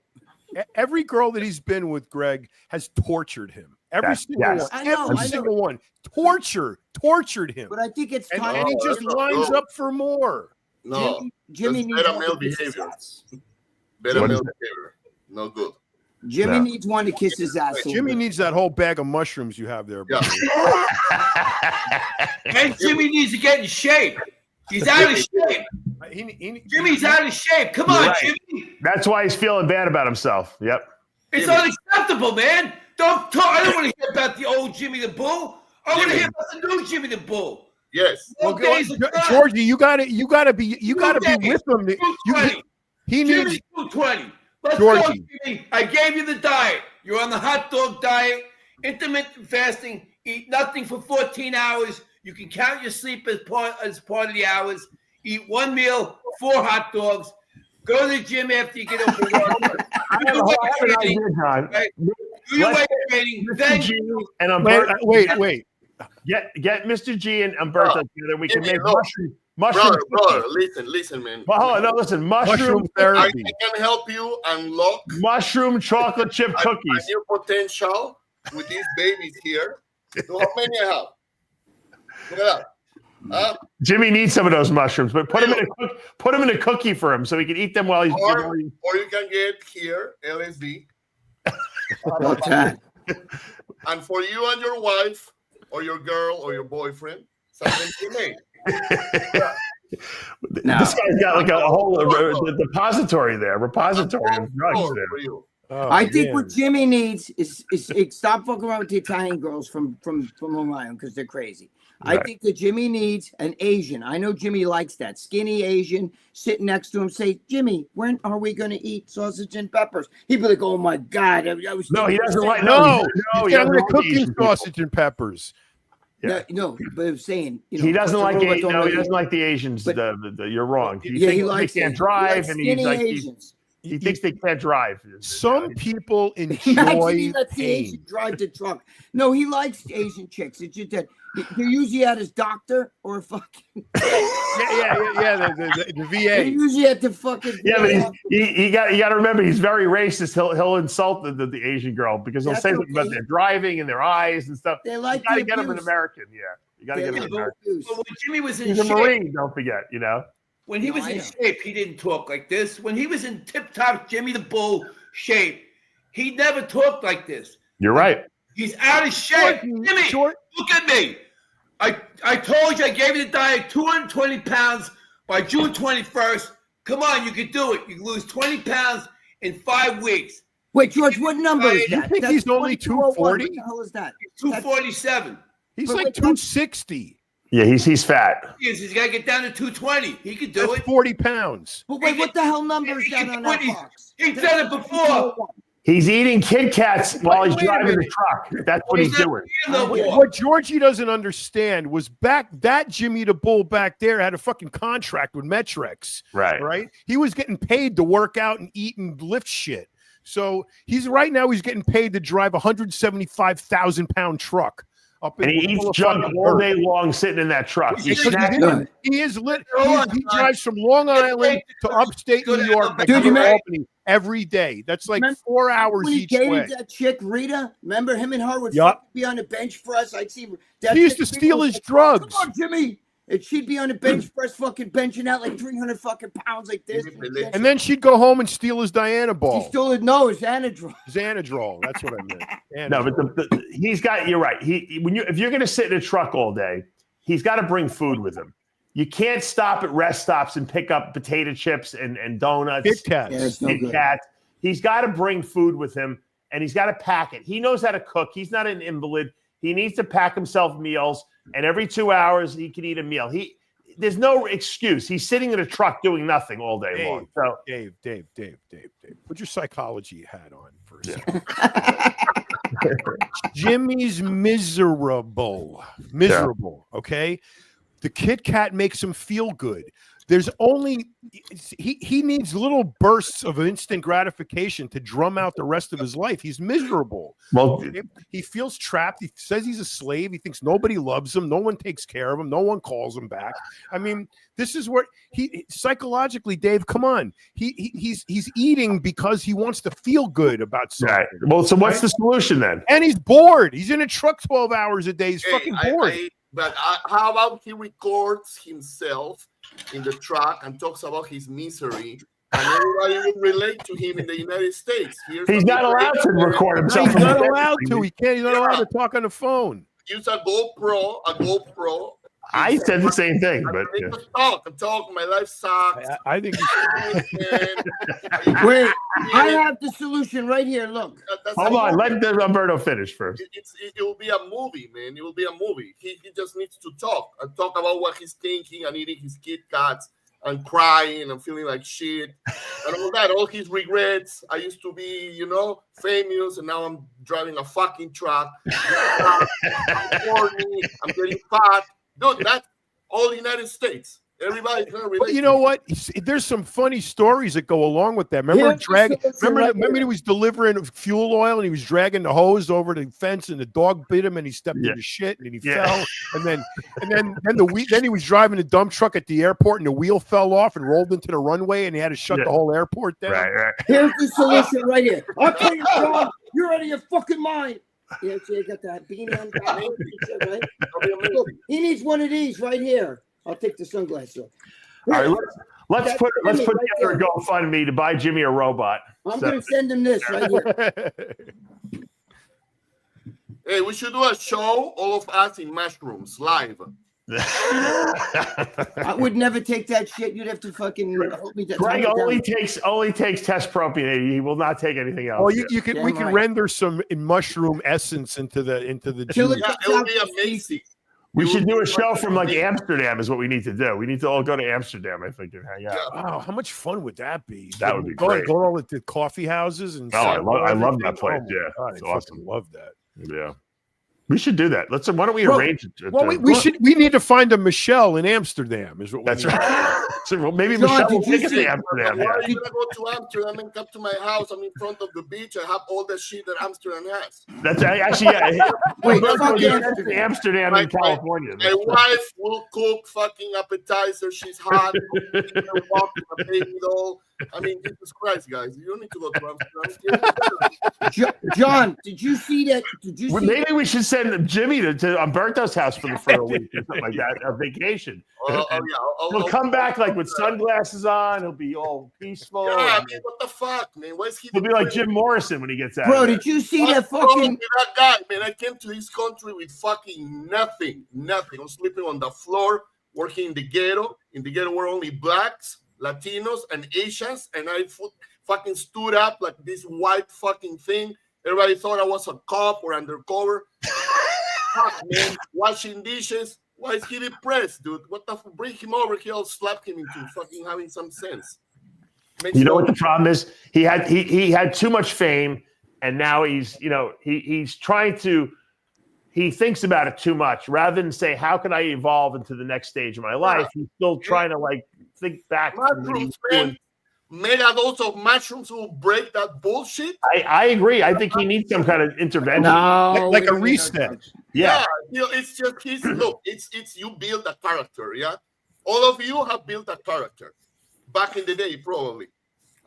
every girl that he's been with, Greg, has tortured him. Every single one. Every single one. Tortured him. But I think it's time. And he just lines up for more. No, Jimmy needs better male behavior. Better male behavior. No good. Jimmy needs one to kiss his ass. Jimmy needs that whole bag of mushrooms you have there. Yeah. And Jimmy needs to get in shape. He's out of shape. Jimmy's out of shape. Come on, Jimmy. That's why he's feeling bad about himself. Yep. It's unacceptable, man. Don't talk. I don't want to hear about the old Jimmy the Bull. I want to hear about the new Jimmy the Bull. Yes. Georgie, you gotta be with him. He needs 220. Let's Georgie. go, Jimmy. I gave you the diet. You're on the hot dog diet, intermittent fasting, eat nothing for 14 hours. You can count your sleep as part of the hours. Eat one meal, 4 hot dogs. Go to the gym after you get over work. I have an idea, John. Right? Do your weight training. Then And Umberto, wait. Get Mr. G and Umberto together. We can make mushroom. Brother, listen, man. Well, hold on, no, listen. Mushroom I therapy. can help you unlock Mushroom chocolate chip cookies. your potential with these babies here. So how many I have? Look at that. Jimmy needs some of those mushrooms, but put them in a cookie for him so he can eat them while he's. Or you can get here LSD. What's that? And for you and your wife, or your girl, or your boyfriend, something you made. This guy's got like a whole repository of drugs there. I think what Jimmy needs is stop fucking around with the Italian girls from Long Island because they're crazy. Right. I think that Jimmy needs an Asian. I know Jimmy likes that skinny Asian sitting next to him. Say, Jimmy, when are we going to eat sausage and peppers? He'd be like, oh my God. I was no, he doesn't like. No, he's cooking sausage and peppers. Yeah. No, but I'm saying he doesn't like. He doesn't like the Asians. But, you're wrong. He likes they can't drive, and he's like Asians. He thinks they can't drive. Some people enjoy he lets the Asian drive the truck. No, he likes Asian chicks. It's just that they're usually at his doctor or fucking the VA. They're usually at the fucking but you got to remember he's very racist. He'll insult the Asian girl because he'll say something about their driving and their eyes and stuff. They like you got to get him an American. Yeah, you got to get him an American. But when Jimmy was in he's shape, a Marine. Don't forget, When he was in shape, he didn't talk like this. When he was in tip-top Jimmy the Bull shape, he never talked like this. You're right. He's out of shape. Jimmy, look at me. I told you I gave you the diet 220 pounds by June 21st. Come on, you can do it. You can lose 20 pounds in 5 weeks. Wait, George, what number is that? You think he's only 240? What the hell is that? He's 247. He's like 260. Yeah, he's fat. He's got to get down to 220. He could do it. 40 pounds. But wait, what the hell number is that on that box? He's done it before. He's eating Kit Kats while he's driving the truck. That's what he's doing. What Georgie doesn't understand was that Jimmy the Bull back there had a fucking contract with Metrex. Right? He was getting paid to work out and eat and lift shit. So he's getting paid to drive a 175,000-pound truck. And he eats junk all day long sitting in that truck. He is lit. He drives from Long Island to upstate New York to Albany every day. That's like 4 hours each way. That chick, Rita, remember him and her would be on the bench press? I'd see that. He used to steal his drugs. Come on, Jimmy. And she'd be on the bench press fucking benching out like 300 fucking pounds like this. And then she'd go home and steal his Diana ball. She stole it. No, it's Xanadrol. Xanadrol. That's what I meant. No, but he's got, you're right. If you're going to sit in a truck all day, he's got to bring food with him. You can't stop at rest stops and pick up potato chips and donuts. Kit Kats. Kit Kats. He's got to bring food with him, and he's got to pack it. He knows how to cook. He's not an invalid. He needs to pack himself meals, and every 2 hours he can eat a meal. There's no excuse. He's sitting in a truck doing nothing all day long. So Dave, put your psychology hat on for a second. Jimmy's miserable. Okay? The Kit Kat makes him feel good. There's only he needs little bursts of instant gratification to drum out the rest of his life. He's miserable. Well, he feels trapped. He says he's a slave. He thinks nobody loves him. No one takes care of him. No one calls him back. I mean, this is where he psychologically, Dave, come on. He's eating because he wants to feel good about something. Right. Well, so what's the solution then? And he's bored. He's in a truck 12 hours a day. He's fucking bored. But how about he records himself in the truck and talks about his misery, and everybody will relate to him in the United States? He's not allowed to record himself. He's not allowed to. He can't. He's not allowed to talk on the phone. Use a GoPro. I said the same thing, but talk. My life sucks. I think. Wait, I have the solution right here. Look. Hold on. Let Umberto finish first. It will be a movie, man. It will be a movie. He just needs to talk about what he's thinking and eating his Kit Kats and crying and feeling like shit and all that. All his regrets. I used to be, famous, and now I'm driving a fucking truck. I'm horny. I'm getting fat. No, that's all the United States. Everybody's gonna relate. But you know what? There's some funny stories that go along with that. Remember remember he was delivering fuel oil and he was dragging the hose over the fence and the dog bit him and he stepped into shit and he fell. And then he was driving a dump truck at the airport and the wheel fell off and rolled into the runway and he had to shut the whole airport down. Right. Here's the solution right here. I'll tell you, John, you're out of your fucking mind. Yeah, so you got that beanie on top, right? Look, he needs one of these right here. I'll take the sunglasses off. All right, let's put together a GoFundMe to buy Jimmy a robot. I'm going to send him this right here. Hey, we should do a show, all of us in mushrooms, live. I would never take that shit. You'd have to fucking help me. Greg only takes test propionate. He will not take anything else. Oh, we can render some mushroom essence into the juice. Yeah, it would be amazing. We should do a show from like Amsterdam is what we need to do. We need to all go to Amsterdam, I think, and hang out. Yeah. Wow, how much fun would that be? That would be great. Go all the coffee houses and I love that place. Yeah, it's awesome. Love that. Yeah. We should do that. Why don't we arrange it? Well, we need to find a Michelle in Amsterdam. Is what that's right. So, well, maybe Michelle will take us to Amsterdam. Why are you gonna go to Amsterdam and come to my house? I'm in front of the beach. I have all the shit that Amsterdam has. That's actually Wait, Amsterdam in California. My wife will cook fucking appetizer. She's hot. A baby doll. I mean, Jesus Christ, guys! You don't need to go to Amsterdam. John, did you see that? Maybe we should send Jimmy to Umberto's house for a week or something like that, a vacation. He'll come back like with sunglasses on. He'll be all peaceful. Yeah, I mean, what the fuck, man? Why is he? He'll be like Jim Morrison when he gets out. Bro, did you see that fucking that guy? Man, I came to his country with fucking nothing. I'm sleeping on the floor, working in the ghetto. In the ghetto, we're only blacks, Latinos, and Asians, and I fucking stood up like this white fucking thing. Everybody thought I was a cop or undercover. Fuck, man, washing dishes. Why is he depressed, dude? What the fuck? Bring him over here. I'll slap him into fucking having some sense. You know what the problem is? He had too much fame, and now he's trying to. He thinks about it too much rather than say, "How can I evolve into the next stage of my life?" He's still trying to think back. Mushrooms, man. Mega dose of mushrooms will break that bullshit. I agree. I think he needs some kind of intervention, like a reset. Yeah, it's just look. It's you build a character. Yeah, all of you have built a character back in the day, probably.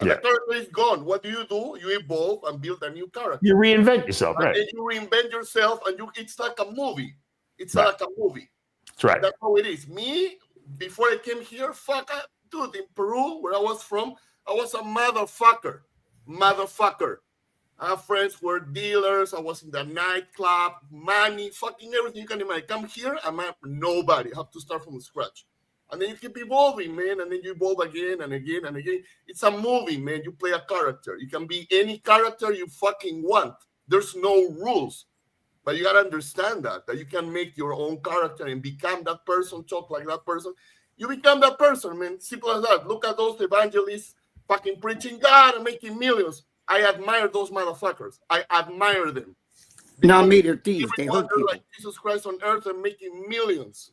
And the character is gone. What do? You evolve and build a new character. You reinvent yourself, right? And you reinvent yourself, and it's like a movie. It's like a movie. That's right. That's how it is. Me, before I came here, dude, in Peru, where I was from, I was a motherfucker. I have friends who were dealers. I was in the nightclub, money, fucking everything you can imagine. Come here, I'm nobody. I have to start from scratch. And then you keep evolving, man. And then you evolve again and again and again. It's a movie, man. You play a character. You can be any character you fucking want. There's no rules. But you got to understand that you can make your own character and become that person, talk like that person. You become that person, man. Simple as that. Look at those evangelists fucking preaching God and making millions. I admire those motherfuckers. I admire them. Now meet their thieves. They hurt people. Like Jesus Christ on earth and making millions.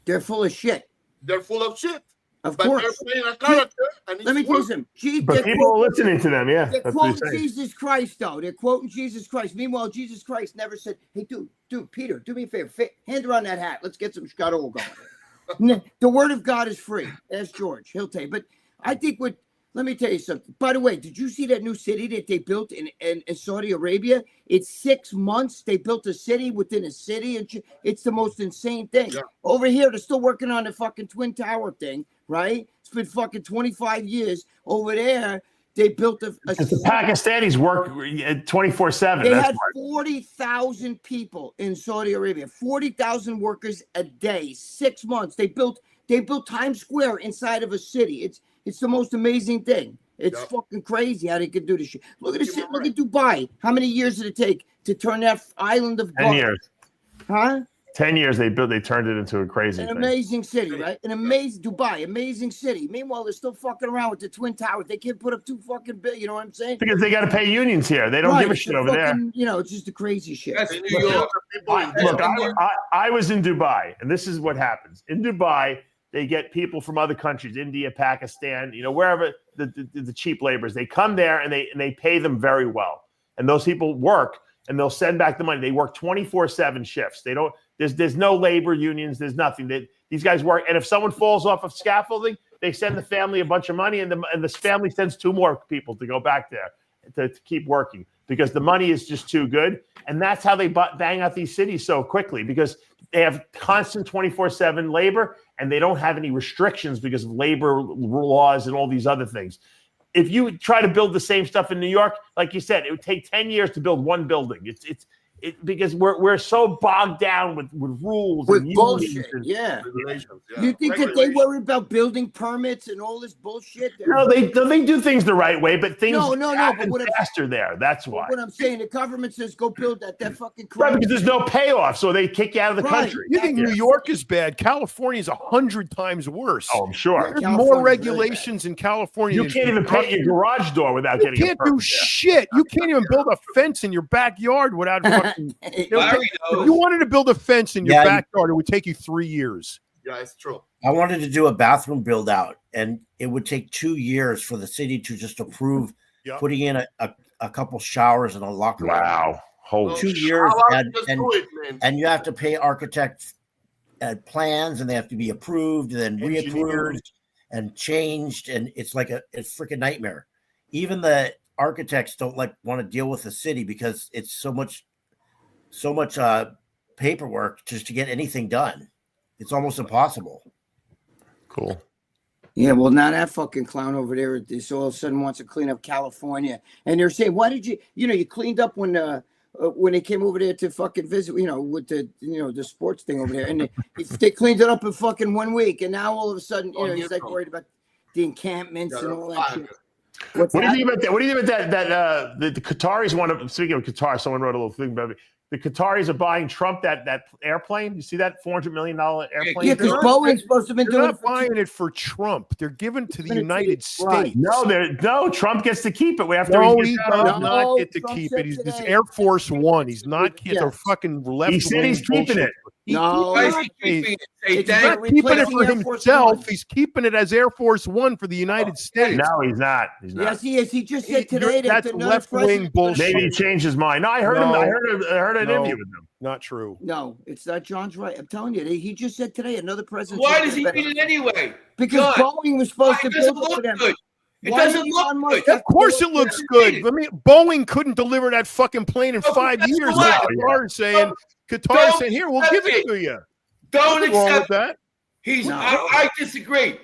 They're full of shit. They're full of shit. Of course. They're playing a character. And let me tell you something. But people are listening to them, yeah. They're quoting Jesus Christ, though. They're quoting Jesus Christ. Meanwhile, Jesus Christ never said, "Hey, dude, Peter, do me a favor. Hand around that hat. Let's get some scuttle going." The word of God is free. Ask George. He'll tell you. But I think let me tell you something. By the way, did you see that new city that they built in Saudi Arabia? It's 6 months. They built a city within a city. And it's the most insane thing. Yeah. Over here, they're still working on the fucking Twin Tower thing, right? It's been fucking 25 years. Over there, they built the Pakistanis work 24/7. They had 40,000 people in Saudi Arabia. 40,000 workers a day. 6 months. They built Times Square inside of a city. It's the most amazing thing. It's fucking crazy how they could do this shit. Look at this shit. Look at Dubai. How many years did it take to turn that island of 10 years. Huh? 10 years they turned it into a crazy thing. Amazing city, right? An amazing Dubai, amazing city. Meanwhile, they're still fucking around with the Twin Towers. They can't put up $2 fucking billion. You know what I'm saying? Because they got to pay unions here. They don't give a shit over there. You know, it's just the crazy shit. That's New York. Look, I was in Dubai, and this is what happens. In Dubai, they get people from other countries, India, Pakistan, you know, wherever the cheap laborers. They come there and they pay them very well. And those people work and they'll send back the money. They work 24/7 shifts. They don't. There's no labor unions. There's nothing. These guys work. And if someone falls off of scaffolding, they send the family a bunch of money, and the family sends 2 more people to go back there to keep working because the money is just too good. And that's how they bang out these cities so quickly, because they have constant 24/7 labor and they don't have any restrictions because of labor laws and all these other things. If you try to build the same stuff in New York, like you said, it would take 10 years to build one building. It's because we're so bogged down with rules with and bullshit. and Regulations, yeah. You think that they worry about building permits and all this bullshit? No, they do things the right way, but things happen but faster there. That's why. What I'm saying, the government says go build that fucking Right, crap. because there's no payoff, so they kick you out of the country. You think New York is bad? California is 100 times worse. Oh, I'm sure. There's more regulations in California. You can't even paint your garage door without getting. You can't do shit. You can't even build a fence in your backyard without fucking. If you wanted to build a fence in your backyard, it would take you 3 years. Yeah, it's true. I wanted to do a bathroom build out, and it would take 2 years for the city to just approve putting in a couple showers and a locker room. Wow. Holy 2 years, and you have to pay architect plans, and they have to be approved and then reapproved and changed, and it's like a freaking nightmare. Even the architects don't want to deal with the city because it's so much paperwork just to get anything done. It's almost impossible. Cool. Yeah, well, now that fucking clown over there, this all of a sudden wants to clean up California, and they're saying, "Why did you? You cleaned up when they came over there to fucking visit, with the sports thing over there, and they cleaned it up in fucking 1 week, and now all of a sudden, he's like worried about the encampments and all that shit." What do you think about that? What do you think about that? The Qataris want to. Speaking of Qatar, someone wrote a little thing about it. The Qataris are buying Trump that airplane. You see that $400 million airplane? Yeah, because Boeing's supposed to have been They're doing not buying it for Trump. They're giving it to the United States. No, Trump gets to keep it. We have to. No, he does not get to keep it. He's Air Force One. He's not keeping a fucking left. He said he's keeping it. No, he's not keeping it for himself. He's keeping it as Air Force One for the United States. No, he's not. Yes, he is. He just said today that's left-wing bullshit. Maybe he changed his mind. No, I heard him. I heard an interview with him. Not true. No, it's not. John's right. I'm telling you. He just said today another president. Why does he need it anyway? Because Boeing was supposed to build it for them. It doesn't look good. Of course it looks good. I mean, Boeing couldn't deliver that fucking plane in 5 years. Qatar is saying, here, we'll give it to you. Don't accept that. I disagree.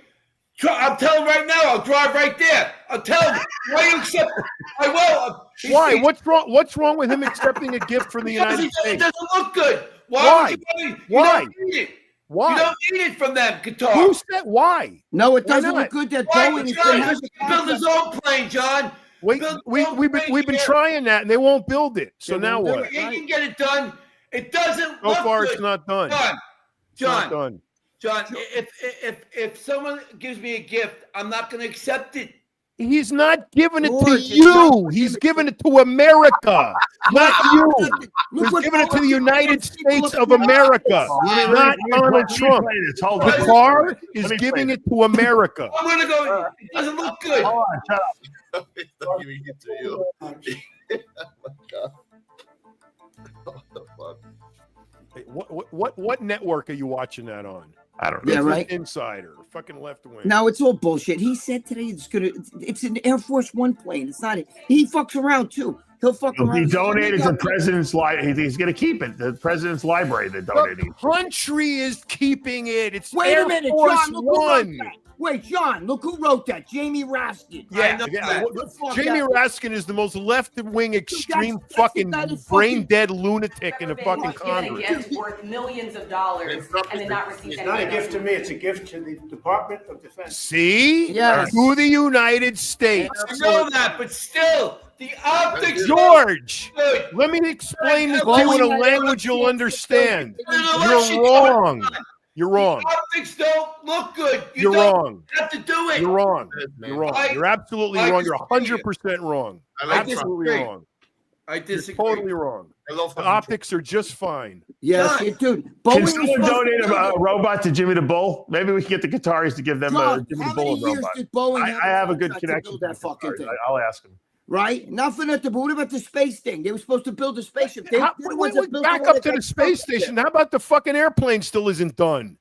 I'm telling him right now, I'll drive right there. I'll tell him. Why you accept it? I will. Why? What's wrong with him accepting a gift from the United States? It doesn't look good. Why? You don't need it. Why? You don't need it from them, Qatar. Who said why? No, it doesn't look good that Boeing is build his own plane, John. We've been trying that, and they won't build it. So now what? He can get it done. It doesn't look good. So far, it's not done. John, if someone gives me a gift, I'm not going to accept it. He's not giving it to you. He's giving it to America, not you. He's giving it to the United States of America, not Donald Trump. Qatar is giving it to America. I'm going to go. It doesn't look good. Hold on, shut up. He's not giving it to you. Oh my God. What the fuck? What network are you watching that on? I don't know. Yeah, right. Insider, fucking left wing. No, it's all bullshit. He said today it's an Air Force One plane. It's not. He fucks around too. He'll fuck around. He donated to the president's library. He's going to keep it. The president's library. They donated. The country is keeping it. It's Wait Air a minute, Force John. Look One. Wait, John, look who wrote that. Jamie Raskin. Yeah, Jamie Raskin is the most left-wing, extreme, fucking brain-dead lunatic in the fucking Congress. It's worth millions of dollars and then not receive. It's not a gift to me. It's a gift to the Department of Defense. See? Yes. To the United States. I know that, but still, The optics. George, Good. let me explain this to Well, you in a we- language you'll understand. You're You're wrong. You're wrong. The optics don't look good. You're don't wrong. have to do it. You're wrong. Yes, man. You're wrong. I- You're absolutely I wrong. You're disagree. 100% wrong. I like Absolutely disagree. wrong. I You're disagree. totally wrong. I love The optics are just fine. Yes, John, you do. Can Boeing was someone supposed donate to a build robot to Jimmy the Bull? Maybe we can get the Qataris to give them a John, Jimmy how the Bull many years robot. did Boeing I have a good contract to connection. build to that the fucking Qataris. thing? I'll ask him. Right? Nothing at the. But what about the space thing? They were supposed to build a spaceship. They, How, they're the wait, ones that wait, built back all up that to the stuff space there. station. How about the fucking airplane still isn't done?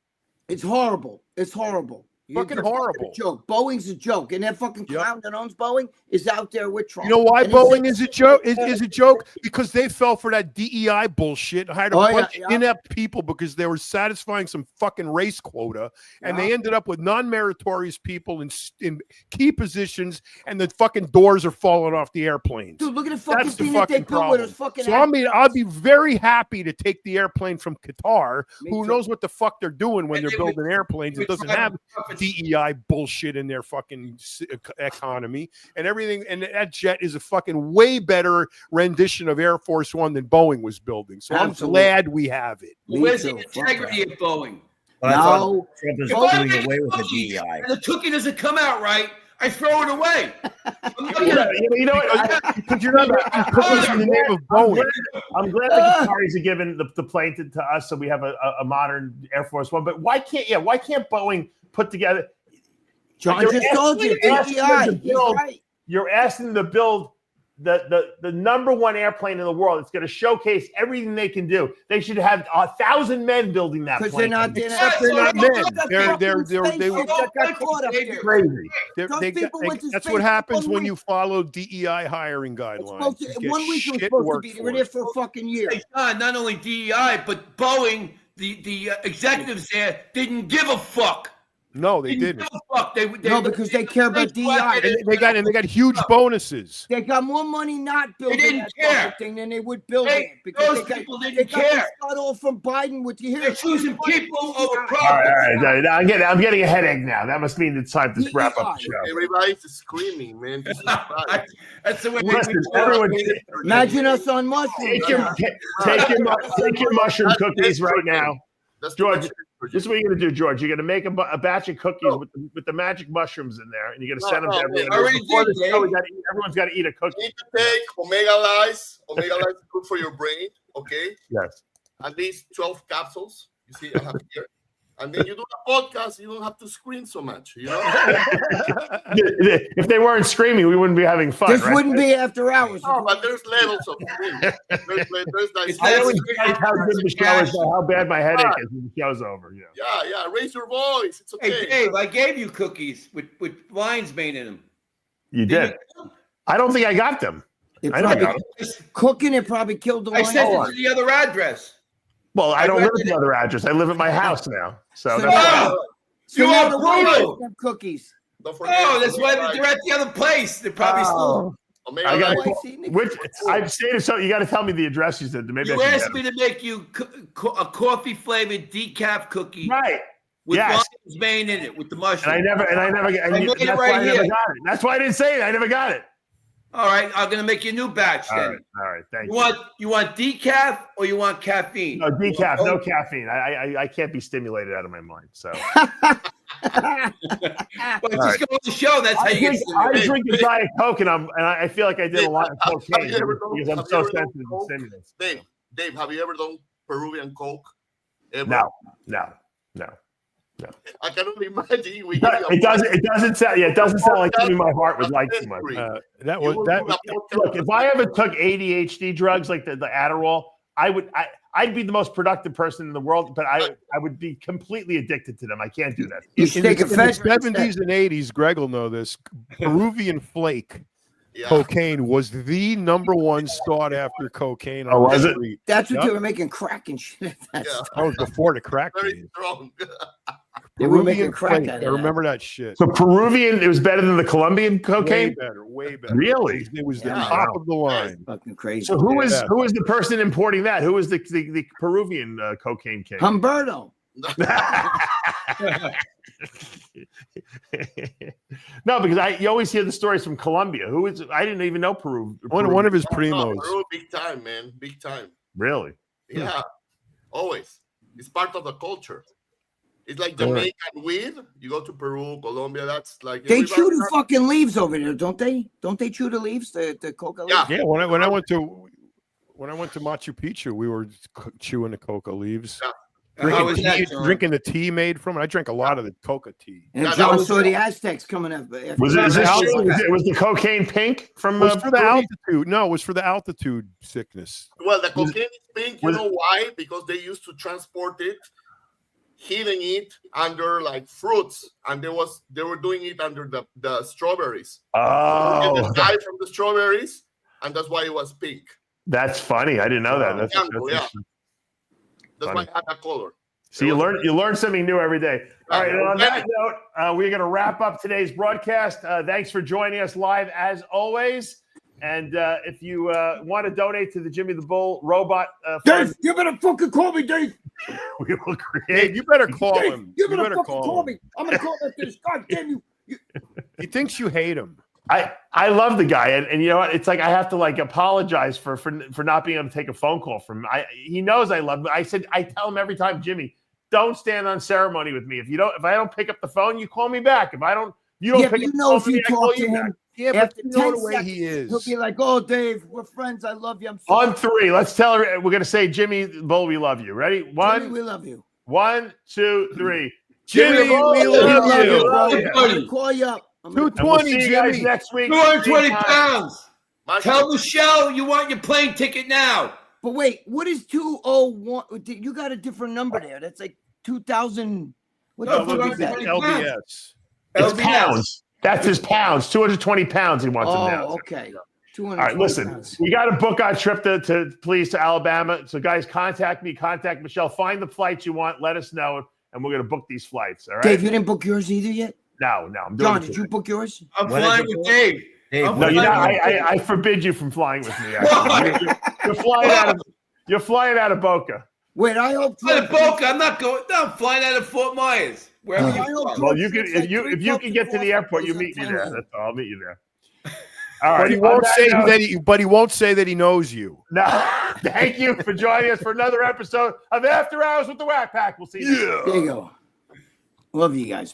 It's horrible. It's horrible. Fucking They're horrible. A joke. Boeing's a joke, and that fucking Yep. clown that owns Boeing is out there with Trump. You know why And he Boeing said- is a joke? Is a joke because they fell for that DEI bullshit. Hired a Oh, yeah, bunch yeah. of inept people because they were satisfying some fucking race quota, and they ended up with non-meritorious people in key positions, and the fucking doors are falling off the airplanes. Dude, look at the fucking That's the thing that they fucking built with problem. those fucking. So I'll be very happy to take the airplane from Qatar, Me who too. knows what the fuck they're doing when And they're they would- building airplanes. It doesn't have DEI bullshit in their fucking economy and everything. And that jet is a fucking way better rendition of Air Force One than Boeing was building. So Absolutely. I'm glad we have it. Me Where's the too. Fuck integrity that. of Boeing? But I thought No. Trump is If I doing make away with the cookies DEI. and the cookie doesn't come out right, I throw it away. I'm not Yeah, gonna- you know what? Because you're not making cookies in the name of Boeing. I'm glad the Qataris are giving the plane to us, so we have a modern Air Force One. But why can't Boeing put together? John You're just asking- told you. you're asking them DEI. to He's build- right. You're asking them to build the number one airplane in the world. It's going to showcase everything they can do. They should have 1,000 men building that Because plane. they're not. Except They're not men. That They're fucking they spaceship that got caught up there. crazy. Those people went to That's space what for happens 1 when week. you follow DEI hiring It's guidelines. supposed You to, get 1 week it was shit supposed to be. They were workforce. there for a fucking year. Hey, John, not only DEI, but Boeing, the executives there didn't give a fuck. No, they didn't. Give a fuck. They No, because they care about DEI. And they got huge bonuses. They got more money not building didn't that care. fucking thing than they would build Hey, it. Because those they people got, didn't they got care. the start off from Biden with the They're choosing people over All right, profits. all right. I'm getting a headache now. That must mean it's time to wrap up the show. Everybody's screaming, man. This is bad. That's the way Listen, everyone, Imagine us on mushrooms. take your mushroom cookies right now. That's George, too much this is what you're going to do, George. You're going to make a batch of cookies with the magic mushrooms in there, and you're going to send them to everyone. I already Before did, the show, Dave. everyone's got to eat a You cookie. need to take omega lice. Omega lice is good for your brain. Okay, Yes. at least 12 capsules. You see, I have here. And then you do a podcast. You don't have to scream so much. You know. If they weren't screaming, we wouldn't be having fun. This right? wouldn't be after hours. No, but there's levels of scream. There's like It's I not- always like how good the show is, how bad my headache is when the show's over. You know. yeah. Raise your voice. It's okay. Hey, Dave, I gave you cookies with lion's mane in them. You did. I don't think I got them. It I don't probably, know. cooking it probably killed the I lion. sent it to the other address. Well, I don't I live read at the other address. I live at my house now. So So that's now- Oh, So you now are the lion brutal. them cookies. Don't forget. Oh, that's why omega they're at the other place. They're probably still. Omega I got lice. which I've stayed so you got to tell me the address you said. Maybe You I should asked get me to make you a coffee flavored decaf cookie them. Right. with Yes. lion's mane in it with the mushroom. And I never I made it that's right why I never here. got it. That's why I didn't say it. I never got it. All right, I'm gonna make you a new batch then. All right. Thank You want decaf or you want caffeine? No decaf, no caffeine. I can't be stimulated out of my mind. So Well, just right. go on the show. That's how I you get drink a Diet Coke, and I feel like I did a lot of cocaine Have you ever because done- I'm have so you ever done sensitive to coke? stimulants. Dave, have you ever done Peruvian Coke? Ever? No. I cannot imagine. We It doesn't sound. Yeah, it doesn't sound like something my heart would like too much. That You was will that. do a podcast Look, if I ever took ADHD drugs like the Adderall, I'd be the most productive person in the world, but I would be completely addicted to them. I can't do that. You In should the, take a in the Fedrin 70s and 80s, Greg will know this. Peruvian flake Yeah. cocaine was the number one sought after cocaine on Oh, the was it? street. That's what Yep. they were making crack and shit. That's Yeah. That was before the crack Very days. strong. They were Peruvian making crack flake. out of I that. remember that shit. So Peruvian, it was better than the Colombian cocaine. Way better. Really? It was the Yeah. top of the line. Fucking crazy. So who was Yeah. the person importing that? Who was the Peruvian cocaine king? Humberto. No, because you always hear the stories from Colombia. Who is? I didn't even know Peru. One of his No, primos. Peru, big time, man, big time. Really? Yeah, always. It's part of the culture. It's like Jamaican weed. You go to Peru, Colombia. That's like they chew the fucking leaves over there, don't they? Don't they chew the leaves, the coca leaves? Yeah. When I went to Machu Picchu, we were chewing the coca leaves. Yeah. Drinking the tea made from it. I drank a lot of the coca tea. And John saw the Aztecs coming up. Was the cocaine pink from? It was for the altitude. No, it was for the altitude sickness. Well, the cocaine is pink. You know why? Because they used to transport it, hiding it under like fruits, and they were doing it under the strawberries. Oh, the dye from the strawberries, and that's why it was pink. That's funny. I didn't know that. That's That's why I had that color. So you learn something new every day. All right. And on that note, we're going to wrap up today's broadcast. Thanks for joining us live as always. And if you want to donate to the Jimmy the Bull Robot Fund, Dave, you better fucking call me, Dave. We will create. Dave, you better call him. You better fucking call me. I'm gonna call that this. God damn you. He thinks you hate him. I love the guy, and you know what? It's like I have to like apologize for not being able to take a phone call from him. He knows I love him. I tell him every time, Jimmy, don't stand on ceremony with me. If I don't pick up the phone, you call me back. If you don't pick up the phone, if you talk to him, but you know the way he is. He'll be like, "Oh, Dave, we're friends. I love you." I'm sorry. On 3, let's tell her. We're gonna say, Jimmy Bull, we love you. Ready? Jimmy, we love you. 1, 2, 3. Jimmy, we love you. I'm gonna call you up. 220, Jimmy. Guys next week. 220 pounds. Tell Michelle you want your plane ticket now. But wait, what is 201? You got a different number there. That's like 2,000. What the fuck is that? LBS. It's pounds. That's his pounds. 220 pounds he wants him now. Oh, okay. All right, listen. Pounds. We got to book our trip to Alabama. So guys, contact me. Contact Michelle. Find the flights you want. Let us know, and we're going to book these flights. All right. Dave, you didn't book yours either yet? No. I'm doing John, did you book yours? I'm flying with Dave. No, you're not. I forbid you from flying with me. Actually. You're flying out of Boca. Wait, I hope. Out of Boca, I'm not going. No, I'm flying out of Fort Myers. Wherever well, you can if you can get to the airport, you meet me there. That's all. I'll meet you there. All right. But he won't say that he knows you. No. Thank you for joining us for another episode of After Hours with the Whack Pack. We'll see you. There you go. Love you guys, man.